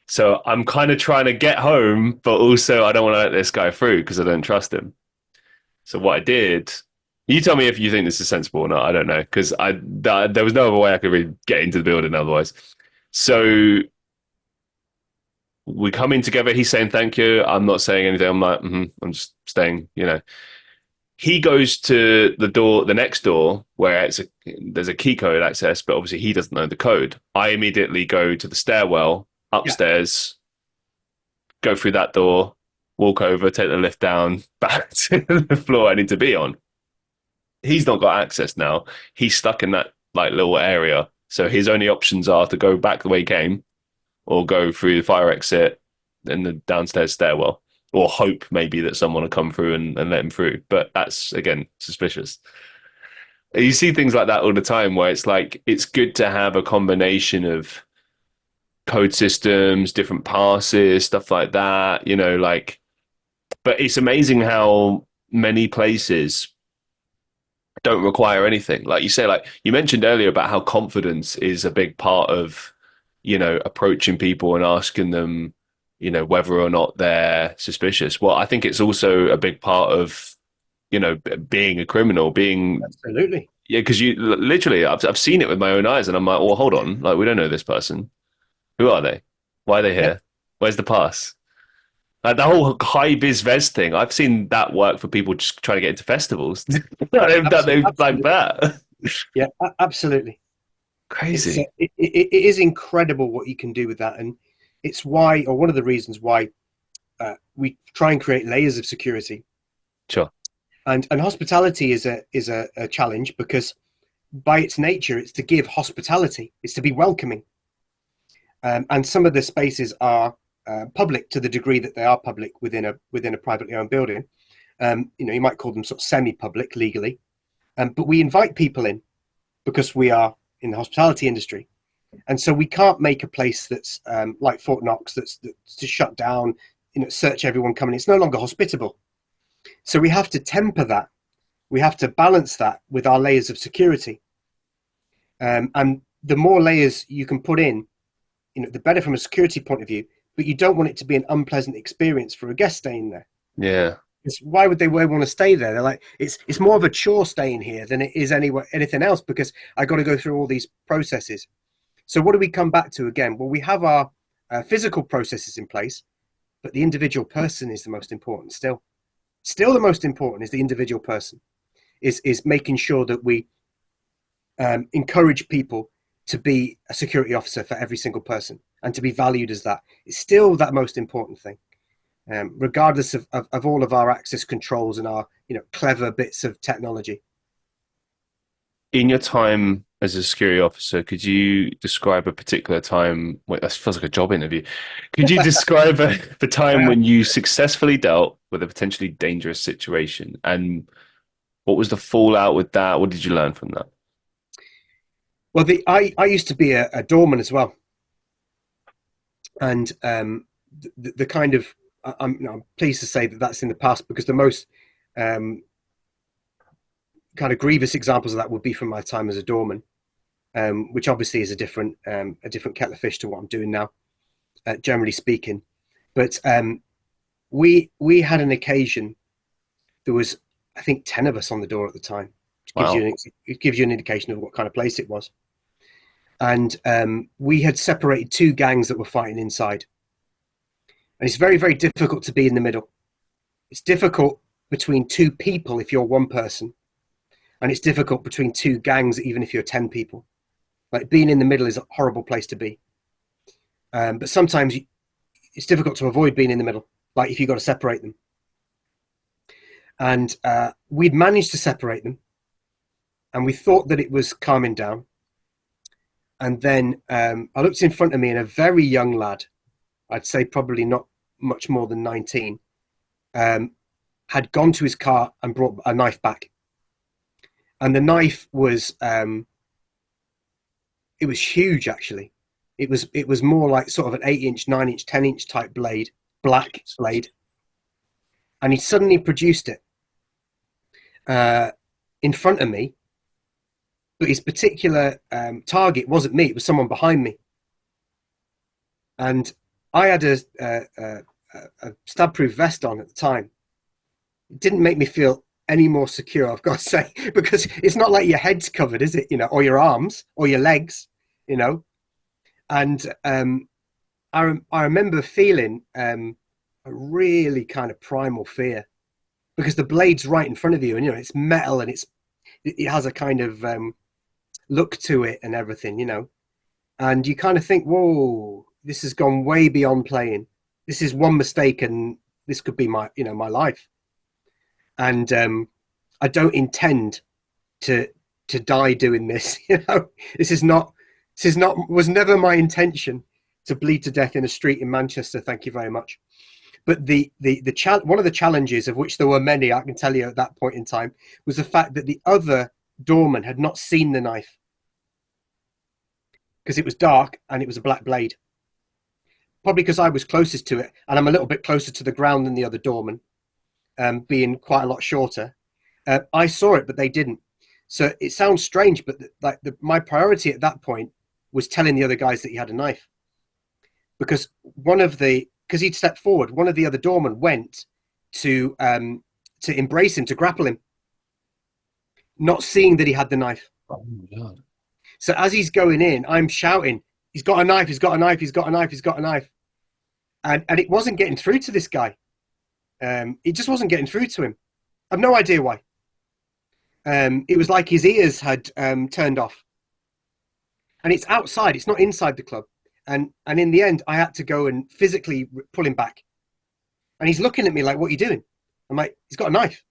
So I'm kind of trying to get home, but also I don't want to let this guy through because I don't trust him. So what I did, you tell me if you think this is sensible or not. I don't know because there was no other way I could really get into the building otherwise. So we come in together. He's saying thank you. I'm not saying anything. I'm like, I'm just staying. He goes to the door, the next door, where there's a key code access, but obviously he doesn't know the code. I immediately go to the stairwell yeah, upstairs, go through that door, walk over, take the lift down, back to the floor I need to be on. He's not got access now. He's stuck in that like little area. So his only options are to go back the way he came or go through the fire exit in the downstairs stairwell or hope maybe that someone will come through and let him through. But that's, again, suspicious. You see things like that all the time where it's like it's good to have a combination of code systems, different passes, stuff like that, like, but it's amazing how many places don't require anything. Like you say, like you mentioned earlier about how confidence is a big part of, approaching people and asking them, whether or not they're suspicious. Well, I think it's also a big part of, being a criminal, being, Absolutely. yeah, because you literally, I've seen it with my own eyes, and I'm like, well, hold on, like we don't know this person. Who are they? Why are they Yeah, here? Where's the pass? Like the whole high vis vest thing, I've seen that work for people just trying to get into festivals. They've done absolutely, they've like absolutely. that. Yeah, absolutely. Crazy. It is incredible what you can do with that, and it's why, or one of the reasons why, we try and create layers of security. Sure. And hospitality is a challenge because by its nature, it's to give hospitality, it's to be welcoming. And some of the spaces are public to the degree that they are public within a privately owned building. You might call them sort of semi-public legally, but we invite people in because we are in the hospitality industry, and so we can't make a place that's like Fort Knox that's to shut down, search everyone coming. It's no longer hospitable. So we have to temper that. We have to balance that with our layers of security, and the more layers you can put in, the better from a security point of view. But you don't want it to be an unpleasant experience for a guest staying there. Yeah. Because why would they want to stay there? They're like, it's more of a chore staying here than it is anywhere anything else because I got to go through all these processes. So what do we come back to again? Well, we have our physical processes in place, but the individual person is the most important. Still, the most important is the individual person. Is making sure that we encourage people to be a security officer for every single person and to be valued as that. It's still that most important thing, regardless of all of our access controls and our clever bits of technology. In your time as a security officer, could you describe a particular time? Wait, that feels like a job interview. Could you describe the time when you successfully dealt with a potentially dangerous situation, and what was the fallout with that? What did you learn from that? Well, I used to be a doorman as well, and the kind of I'm pleased to say that that's in the past because the most um, kind of grievous examples of that would be from my time as a doorman, which obviously is a different kettle of fish to what I'm doing now, generally speaking. But we had an occasion. There was, I think, 10 of us on the door at the time. Wow. It gives you an indication of what kind of place it was. And we had separated two gangs that were fighting inside. And it's very, very difficult to be in the middle. It's difficult between two people if you're one person, and it's difficult between two gangs even if you're 10 people. Like being in the middle is a horrible place to be. But sometimes it's difficult to avoid being in the middle, like if you've got to separate them. And we'd managed to separate them, and we thought that it was calming down. And then I looked in front of me, and a very young lad, I'd say probably not much more than 19, had gone to his car and brought a knife back. And the knife was it was huge actually. It was more like sort of an 8-inch, 9-inch, 10-inch type blade, black blade, and he suddenly produced it uh, in front of me. But his particular target wasn't me; it was someone behind me, and I had a stab-proof vest on at the time. It didn't make me feel any more secure, I've got to say, because it's not like your head's covered, is it? Or your arms or your legs, you know. And I remember feeling a really kind of primal fear because the blade's right in front of you, and it's metal, and it has a kind of look to it and everything. And you kind of think, whoa, this has gone way beyond playing. This is one mistake, and this could be my life. And I don't intend to die doing this. This is not was never my intention to bleed to death in a street in Manchester. Thank you very much. But one of the challenges, of which there were many, I can tell you at that point in time, was the fact that the other doorman had not seen the knife because it was dark and it was a black blade. Probably because I was closest to it, and I'm a little bit closer to the ground than the other doorman, being quite a lot shorter. I saw it, but they didn't. So it sounds strange, but my priority at that point was telling the other guys that he had a knife, because because he'd stepped forward, one of the other doormen went to embrace him, to grapple him, not seeing that he had the knife. Oh my God. So as he's going in, I'm shouting, "He's got a knife! He's got a knife! He's got a knife! He's got a knife!" And it wasn't getting through to this guy. It just wasn't getting through to him. I've no idea why. It was like his ears had turned off. And it's outside, it's not inside the club. And in the end, I had to go and physically pull him back. And he's looking at me like, "What are you doing?" I'm like, "He's got a knife,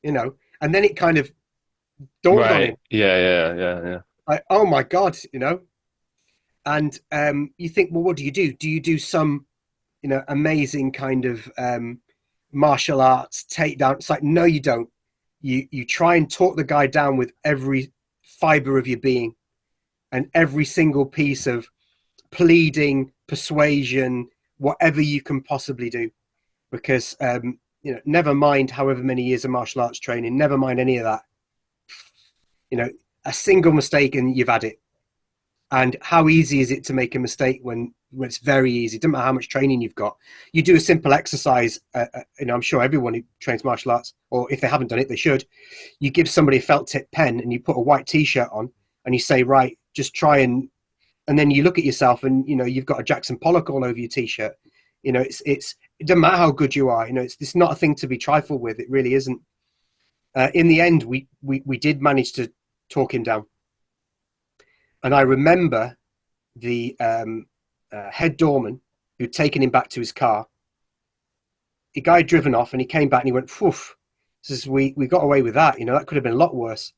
you know." And then it kind of dawned on him, Right. Yeah, yeah, yeah, yeah. like, "Oh my God," you know. And you think, well, what do you do? Do you do some, amazing kind of martial arts takedown? It's like, no, you don't. You try and talk the guy down with every fiber of your being and every single piece of pleading, persuasion, whatever you can possibly do, because never mind however many years of martial arts training, never mind any of that. A single mistake and you've had it. And how easy is it to make a mistake when it's very easy? It doesn't matter how much training you've got. You do a simple exercise. I'm sure everyone who trains martial arts, or if they haven't done it, they should. You give somebody a felt tip pen and you put a white T-shirt on and you say, right, just try and then you look at yourself and you've got a Jackson Pollock all over your T-shirt. It doesn't matter how good you are. It's not a thing to be trifled with. It really isn't. In the end, we did manage to talk him down. And I remember the head doorman who'd taken him back to his car. The guy had driven off and he came back and he went, "Phew, we got away with that. That could have been a lot worse."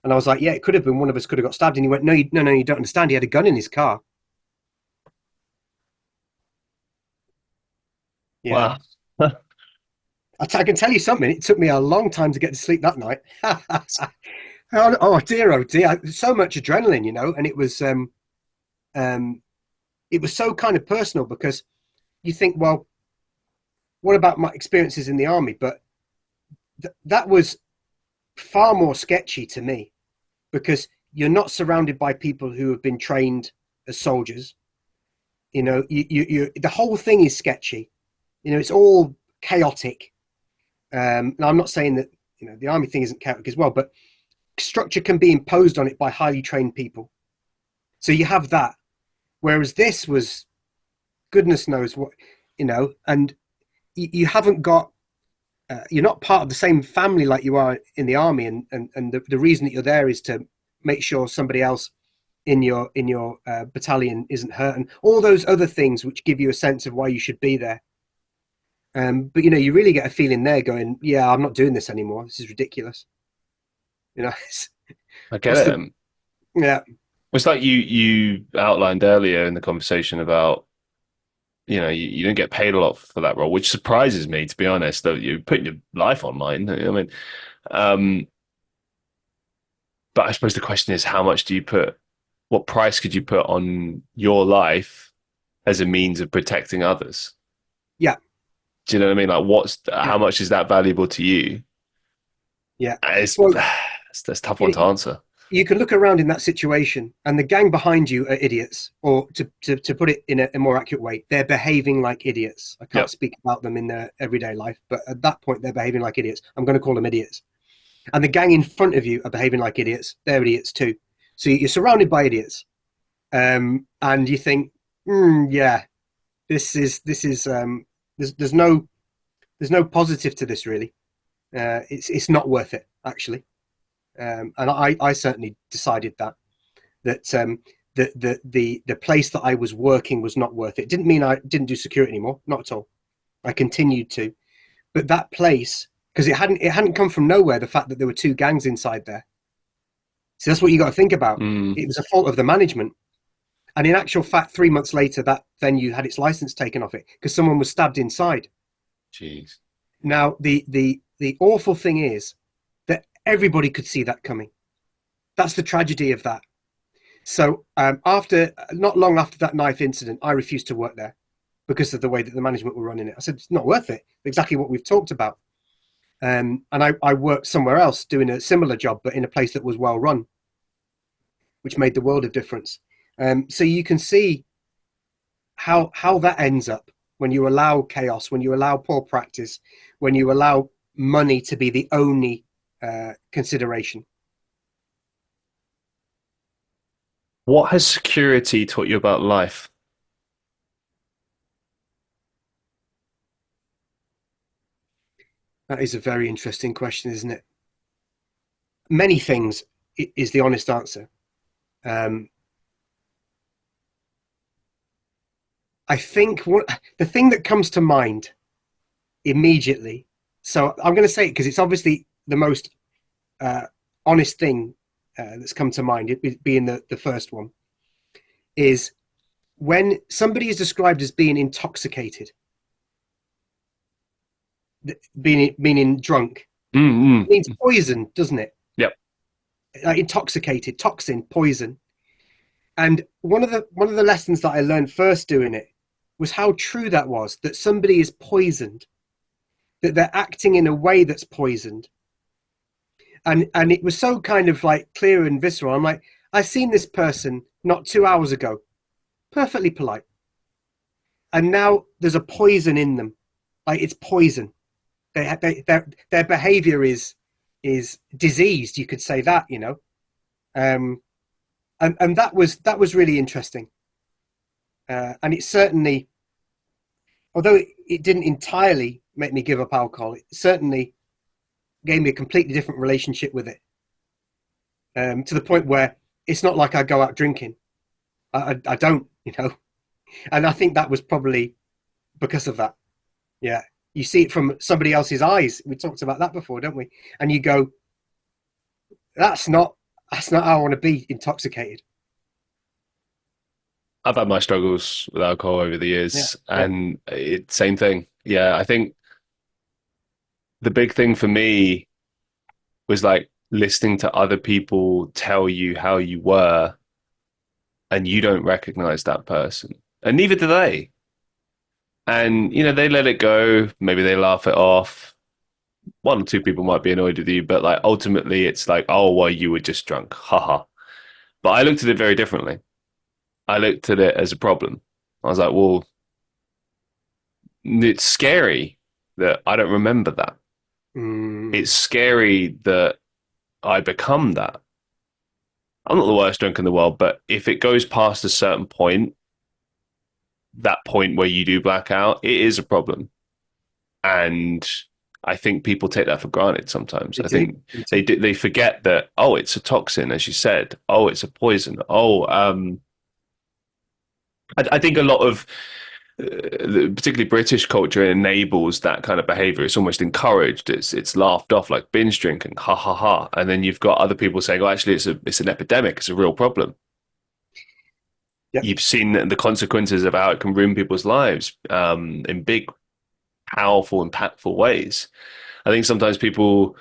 And I was like, "Yeah, it could have been. One of us could have got stabbed." And he went, "No, you don't understand. He had a gun in his car." Yeah. Wow. I can tell you something. It took me a long time to get to sleep that night. Oh dear, oh dear. So much adrenaline, and um, it was so kind of personal, because you think, well, what about my experiences in the army? But that was far more sketchy to me, because you're not surrounded by people who have been trained as soldiers. The whole thing is sketchy. It's all chaotic. Now, I'm not saying that the army thing isn't chaotic as well, but structure can be imposed on it by highly trained people. So you have that. Whereas this was, goodness knows what, and you haven't got, you're not part of the same family like you are in the army. And the reason that you're there is to make sure somebody else in your battalion isn't hurt, and all those other things which give you a sense of why you should be there. But you really get a feeling there going, yeah, I'm not doing this anymore. This is ridiculous. I get What's it. the, yeah, It's like you outlined earlier in the conversation about, you don't get paid a lot for that role, which surprises me, to be honest, that you're putting your life online. I mean, um, but I suppose the question is, how much do you put, what price could you put on your life as a means of protecting others? yeah, Do you know what I mean? Like, yeah, how much is that valuable to you? yeah. It's, Well, that's a tough one you, to answer. you can look around in that situation and the gang behind you are idiots, or to put it in a more accurate way, they're behaving like idiots. I can't Yep. speak about them in their everyday life, but at that point they're behaving like idiots. I'm going to call them idiots. And the gang in front of you are behaving like idiots. They're idiots too. So you're surrounded by idiots. And you think, yeah, there's no positive to this, really. It's not worth it, actually. And I certainly decided that the place that I was working was not worth it. It didn't mean I didn't do security anymore, not at all. I continued to, but that place, because it hadn't come from nowhere. The fact that there were two gangs inside there. So that's what you got to think about. Mm, It was a fault of the management. And in actual fact, 3 months later, that venue had its license taken off it because someone was stabbed inside. jeez. Now, the awful thing is that everybody could see that coming. That's the tragedy of that. So not long after that knife incident, I refused to work there because of the way that the management were running it. I said, it's not worth it. Exactly what we've talked about. And I worked somewhere else doing a similar job, but in a place that was well run, which made the world of difference. So you can see how that ends up when you allow chaos, when you allow poor practice, when you allow money to be the only consideration. What has security taught you about life? That is a very interesting question, isn't it? Many things is the honest answer. Um, I think the thing that comes to mind immediately. So I'm going to say it because it's obviously the most uh, honest thing that's come to mind, it being the first one, is when somebody is described as being intoxicated, meaning drunk, Mm-hmm. it means poison, doesn't it? Yep. Intoxicated, toxin, poison. And one of the lessons that I learned first doing it was how true that was. That somebody is poisoned, that they're acting in a way that's poisoned, and it was so kind of like clear and visceral. I'm like, I seen this person not 2 hours ago, perfectly polite, and now there's a poison in them, like it's poison. Their behavior is diseased. You could say that, um, and that was really interesting, and it certainly, although it didn't entirely make me give up alcohol, it certainly gave me a completely different relationship with it, to the point where it's not like I go out drinking. I don't, and I think that was probably because of that. Yeah, you see it from somebody else's eyes. We talked about that before, don't we? And you go, that's not how I want to be intoxicated. I've had my struggles with alcohol over the Yeah, years, yeah. and it same thing. Yeah, I think the big thing for me was like listening to other people tell you how you were, and you don't recognize that person, and neither do they. And they let it go. Maybe they laugh it off. One or two people might be annoyed with you, but like ultimately, it's like, oh, well, you were just drunk, haha. But I looked at it very differently. I looked at it as a problem. I was like, well, it's scary that I don't remember that. It's Mm, scary that I become that. I'm not the worst drunk in the world, but if it goes past a certain point, that point where you do black out, it is a problem. And I think people take that for granted sometimes. they I do. think They they do. do, they forget that, oh, it's a toxin, as you said. Oh, it's a poison. Oh, I think a lot of particularly British culture enables that kind of behavior. It's almost encouraged. It's laughed off like binge drinking, ha ha ha. And then you've got other people saying, "Oh, actually, it's an epidemic. It's a real problem." Yeah. You've seen the consequences of how it can ruin people's lives in big, powerful, impactful ways. I think sometimes people.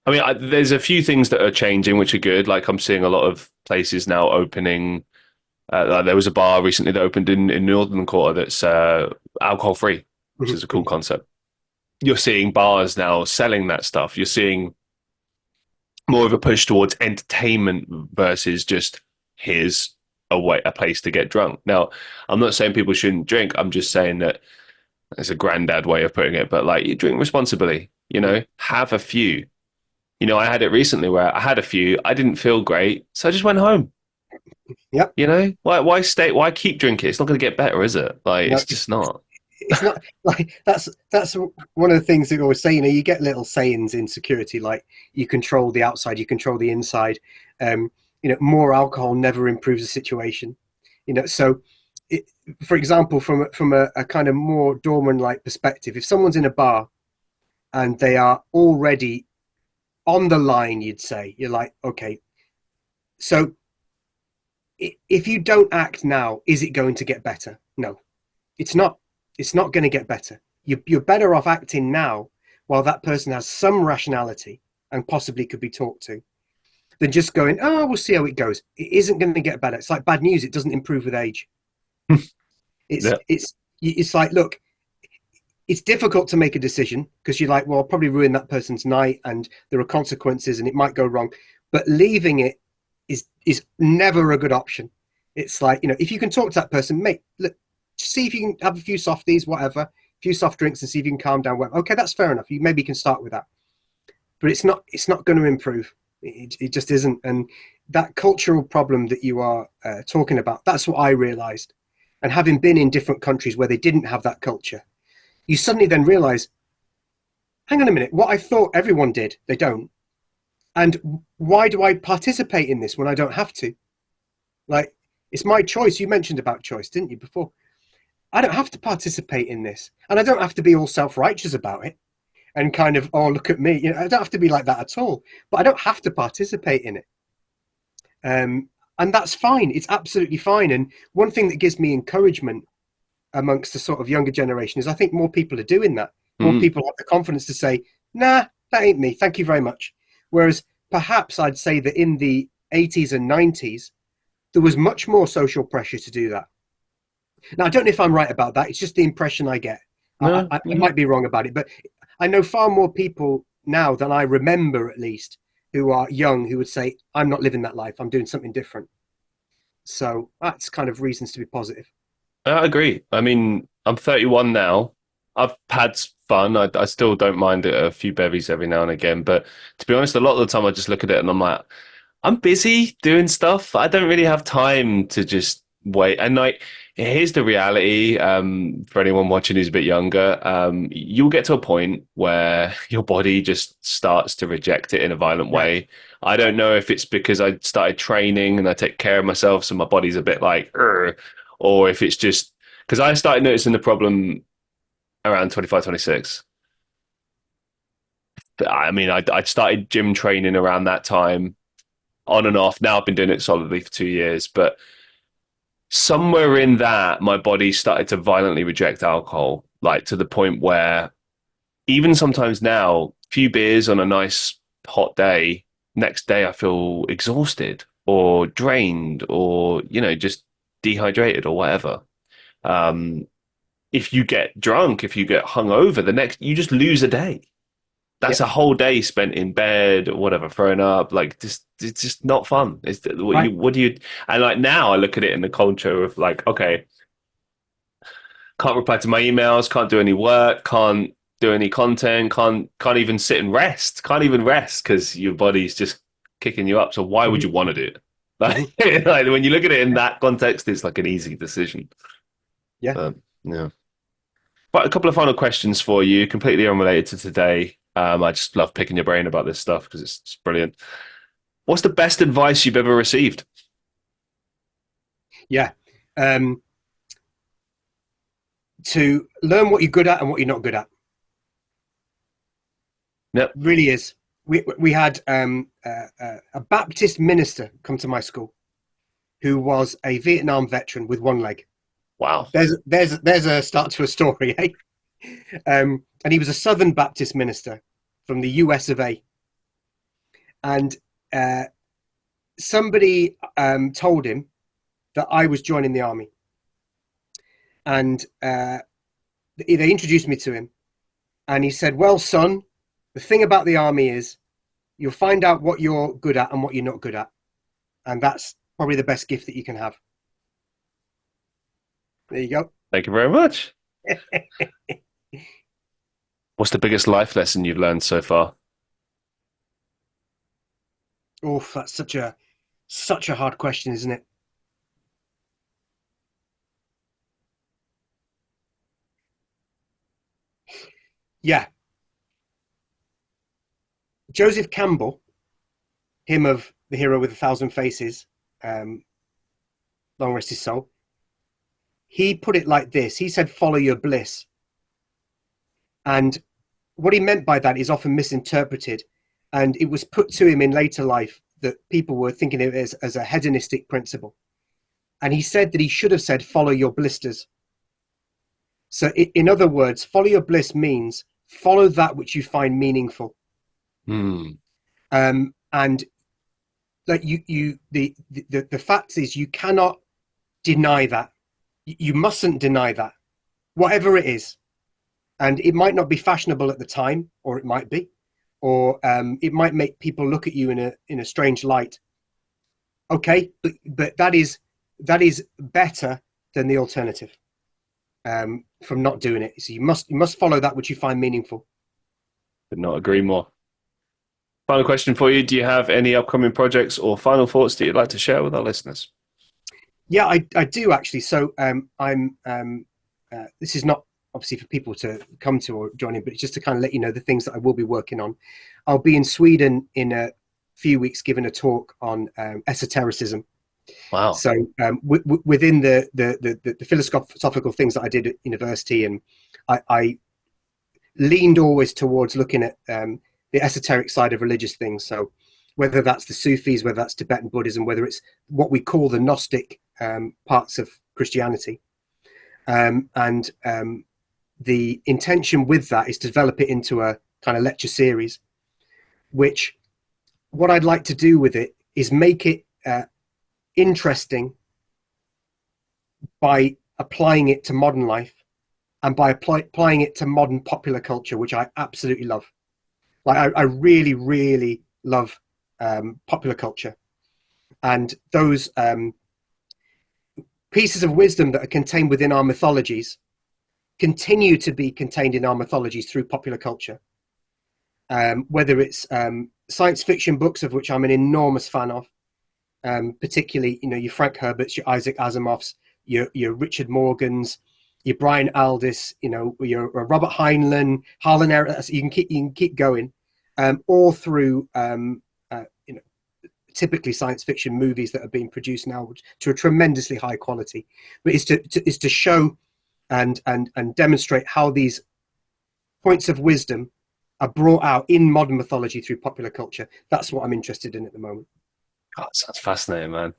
I mean, there's a few things that are changing, which are good. Like I'm seeing a lot of places now opening. There was a bar recently that opened in Northern Quarter that's alcohol free, which Mhm, is a cool mhm. concept. You're seeing bars now selling that stuff. You're seeing more of a push towards entertainment versus just here's a place to get drunk. Now, I'm not saying people shouldn't drink. I'm just saying that it's a granddad way of putting it, but like you drink responsibly, Yeah. have a few. I had it recently where I had a few, I didn't feel great, so I just went home. Yep. Why keep drinking? It's not going to get better, is it? Like No, it's just not. it's not like that's one of the things that we always say. You get little sayings in security, like you control the outside, you control the inside. More alcohol never improves the situation. So it, for example, from a kind of more doorman like perspective, if someone's in a bar and they are already on the line, you'd say, you're like, okay, so if you don't act now, is it going to get better? No, it's not. It's not going to get better. You're better off acting now while that person has some rationality and possibly could be talked to, than just going, oh, we'll see how it goes. It isn't going to get better. It's like bad news. It doesn't improve with age. It's Yeah. it's it's like, look, it's difficult to make a decision because you're like, well, I'll probably ruin that person's night and there are consequences and it might go wrong. But leaving it is never a good option. It's like, if you can talk to that person, mate, look, see if you can have a few softies, whatever, a few soft drinks and see if you can calm down. Well, okay, that's fair enough. You maybe can start with that. But it's not going to improve. It just isn't. And that cultural problem that you are talking about, that's what I realized. And having been in different countries where they didn't have that culture, you suddenly then realize, hang on a minute, what I thought everyone did, they don't. And why do I participate in this when I don't have to? Like, it's my choice. You mentioned about choice, didn't you, before? I don't have to participate in this. And I don't have to be all self-righteous about it and kind of, oh, look at me. I don't have to be like that at all. But I don't have to participate in it. And that's fine. It's absolutely fine. And one thing that gives me encouragement amongst the sort of younger generation is I think more people are doing that. More Mm. people have the confidence to say, nah, that ain't me. Thank you very much. Whereas perhaps I'd say that in the 80s and 90s, there was much more social pressure to do that. Now, I don't know if I'm right about that. It's just the impression I get. No, I no. might be wrong about it, but I know far more people now than I remember, at least, who are young who would say, I'm not living that life. I'm doing something different. So that's kind of reasons to be positive. I agree. I mean, I'm 31 now. I've had fun. I still don't mind a few bevies every now and again. But to be honest, a lot of the time I just look at it and I'm like, I'm busy doing stuff. I don't really have time to just wait. And like, here's the reality. For anyone watching who's a bit younger, you'll get to a point where your body just starts to reject it in a violent Yeah, way. I don't know if it's because I started training and I take care of myself, so my body's a bit like, "Ugh," or if it's just because I started noticing the problem around 25, 26. But I mean, I started gym training around that time on and off. Now I've been doing it solidly for 2 years, but somewhere in that, my body started to violently reject alcohol, like to the point where even sometimes now, a few beers on a nice hot day, next day I feel exhausted or drained or, just dehydrated or whatever. Um, if you get drunk, if you get hungover, the next, you just lose a day. yeah, That's a whole day spent in bed or whatever, thrown up. Like, just it's just not fun. It's right. what do you? And like now, I look at it in the culture of like, okay, can't reply to my emails, can't do any work, can't do any content, can't even sit and rest, can't even rest because your body's just kicking you up. So why would Mm-hmm. you want to do it? Like, Mm-hmm. like when you look at it in that context, it's like an easy decision. Yeah, But yeah. But a couple of final questions for you, completely unrelated to today. I just love picking your brain about this stuff because it's brilliant. What's the best advice you've ever received? yeah. Um, to learn what you're good at and what you're not good at. Yep. Really is. We had a Baptist minister come to my school who was a Vietnam veteran with one leg. Wow. There's a start to a story, eh? And he was a Southern Baptist minister from the US of A. And uh, somebody told him that I was joining the army, and they introduced me to him, and he said, "Well, son, the thing about the army is you'll find out what you're good at and what you're not good at, and that's probably the best gift that you can have." There you go. Thank you very much. What's the biggest life lesson you've learned so far? Oh, that's such a hard question, isn't it? Yeah, Joseph Campbell, him of the hero with a thousand faces, um, long rest his soul. He put it like this. He said, "Follow your bliss," and what he meant by that is often misinterpreted, and it was put to him in later life that people were thinking of it as a hedonistic principle. And he said that he should have said, "Follow your blisters." So, in other words, follow your bliss means follow that which you find meaningful. Hmm. And like the fact is, you cannot deny that. You mustn't deny that, whatever it is. And it might not be fashionable at the time, or it might be, or it might make people look at you in a strange light. Okay, but that is better than the alternative, from not doing it. So you must follow that which you find meaningful. Could not agree more. Final question for you. Do you have any upcoming projects or final thoughts that you'd like to share with our listeners? Yeah, I do actually. So I'm this is not obviously for people to come to or join in, but it's just to kind of let you know the things that I will be working on. I'll be in Sweden in a few weeks giving a talk on esotericism. Wow. So within the philosophical things that I did at university, and I leaned always towards looking at the esoteric side of religious things. So whether that's the Sufis, whether that's Tibetan Buddhism, whether it's what we call the Gnostic parts of Christianity, and the intention with that is to develop it into a kind of lecture series. Which what I'd like to do with it is make it interesting by applying it to modern life and by applying it to modern popular culture, which I absolutely love. Like I really, really love popular culture, and those pieces of wisdom that are contained within our mythologies continue to be contained in our mythologies through popular culture. Whether it's science fiction books, of which I'm an enormous fan of, particularly your Frank Herberts, your Isaac Asimovs, your Richard Morgans, your Brian Aldiss, your Robert Heinlein, Harlan Ellison. You can keep going, all through typically science fiction movies that are being produced now to a tremendously high quality. But is to show and demonstrate how these points of wisdom are brought out in modern mythology through popular culture. That's what I'm interested in at the moment. God, sounds fascinating, man.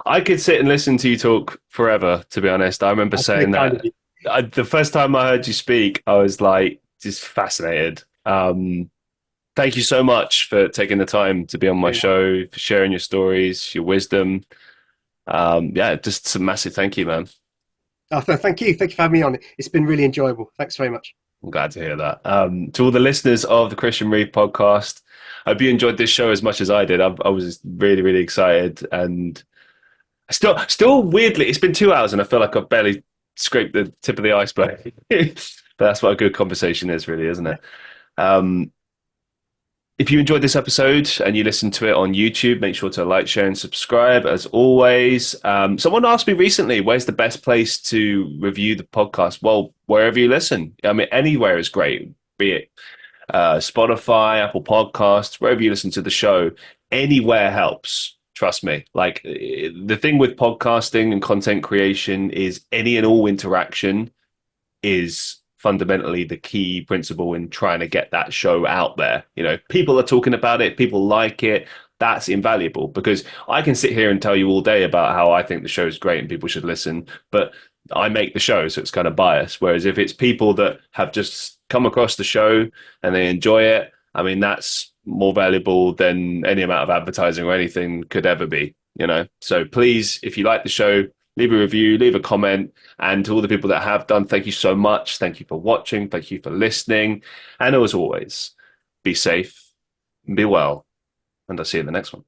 I could sit and listen to you talk forever, to be honest. I remember That's very saying kind of that you. the first time I heard you speak, I was like just fascinated. Thank you so much for taking the time to be on my Very well. show, for sharing your stories, your wisdom. Yeah, just a massive thank you, man. Oh, thank you. Thank you for having me on. It's been really enjoyable. Thanks very much. I'm glad to hear that. To all the listeners of the Christian Reeve podcast, I hope you enjoyed this show as much as I did. I was really, really excited, and still weirdly, it's been 2 hours, and I feel like I've barely scraped the tip of the iceberg. But that's what a good conversation is, really, isn't Yeah. it? Um, if you enjoyed this episode and you listened to it on YouTube, make sure to like, share, and subscribe as always. Someone asked me recently, where's the best place to review the podcast? Well, wherever you listen. I mean, anywhere is great, be it Spotify, Apple Podcasts, wherever you listen to the show, anywhere helps. Trust me. Like the thing with podcasting and content creation is any and all interaction is fundamentally the key principle in trying to get that show out there. People are talking about it, people like it. That's invaluable because I can sit here and tell you all day about how I think the show is great and people should listen, but I make the show, so it's kind of biased. Whereas if it's people that have just come across the show and they enjoy it, I mean, that's more valuable than any amount of advertising or anything could ever be. So please, if you like the show, leave a review, leave a comment. And to all the people that have done, thank you so much. Thank you for watching. Thank you for listening. And as always, be safe, be well, and I'll see you in the next one.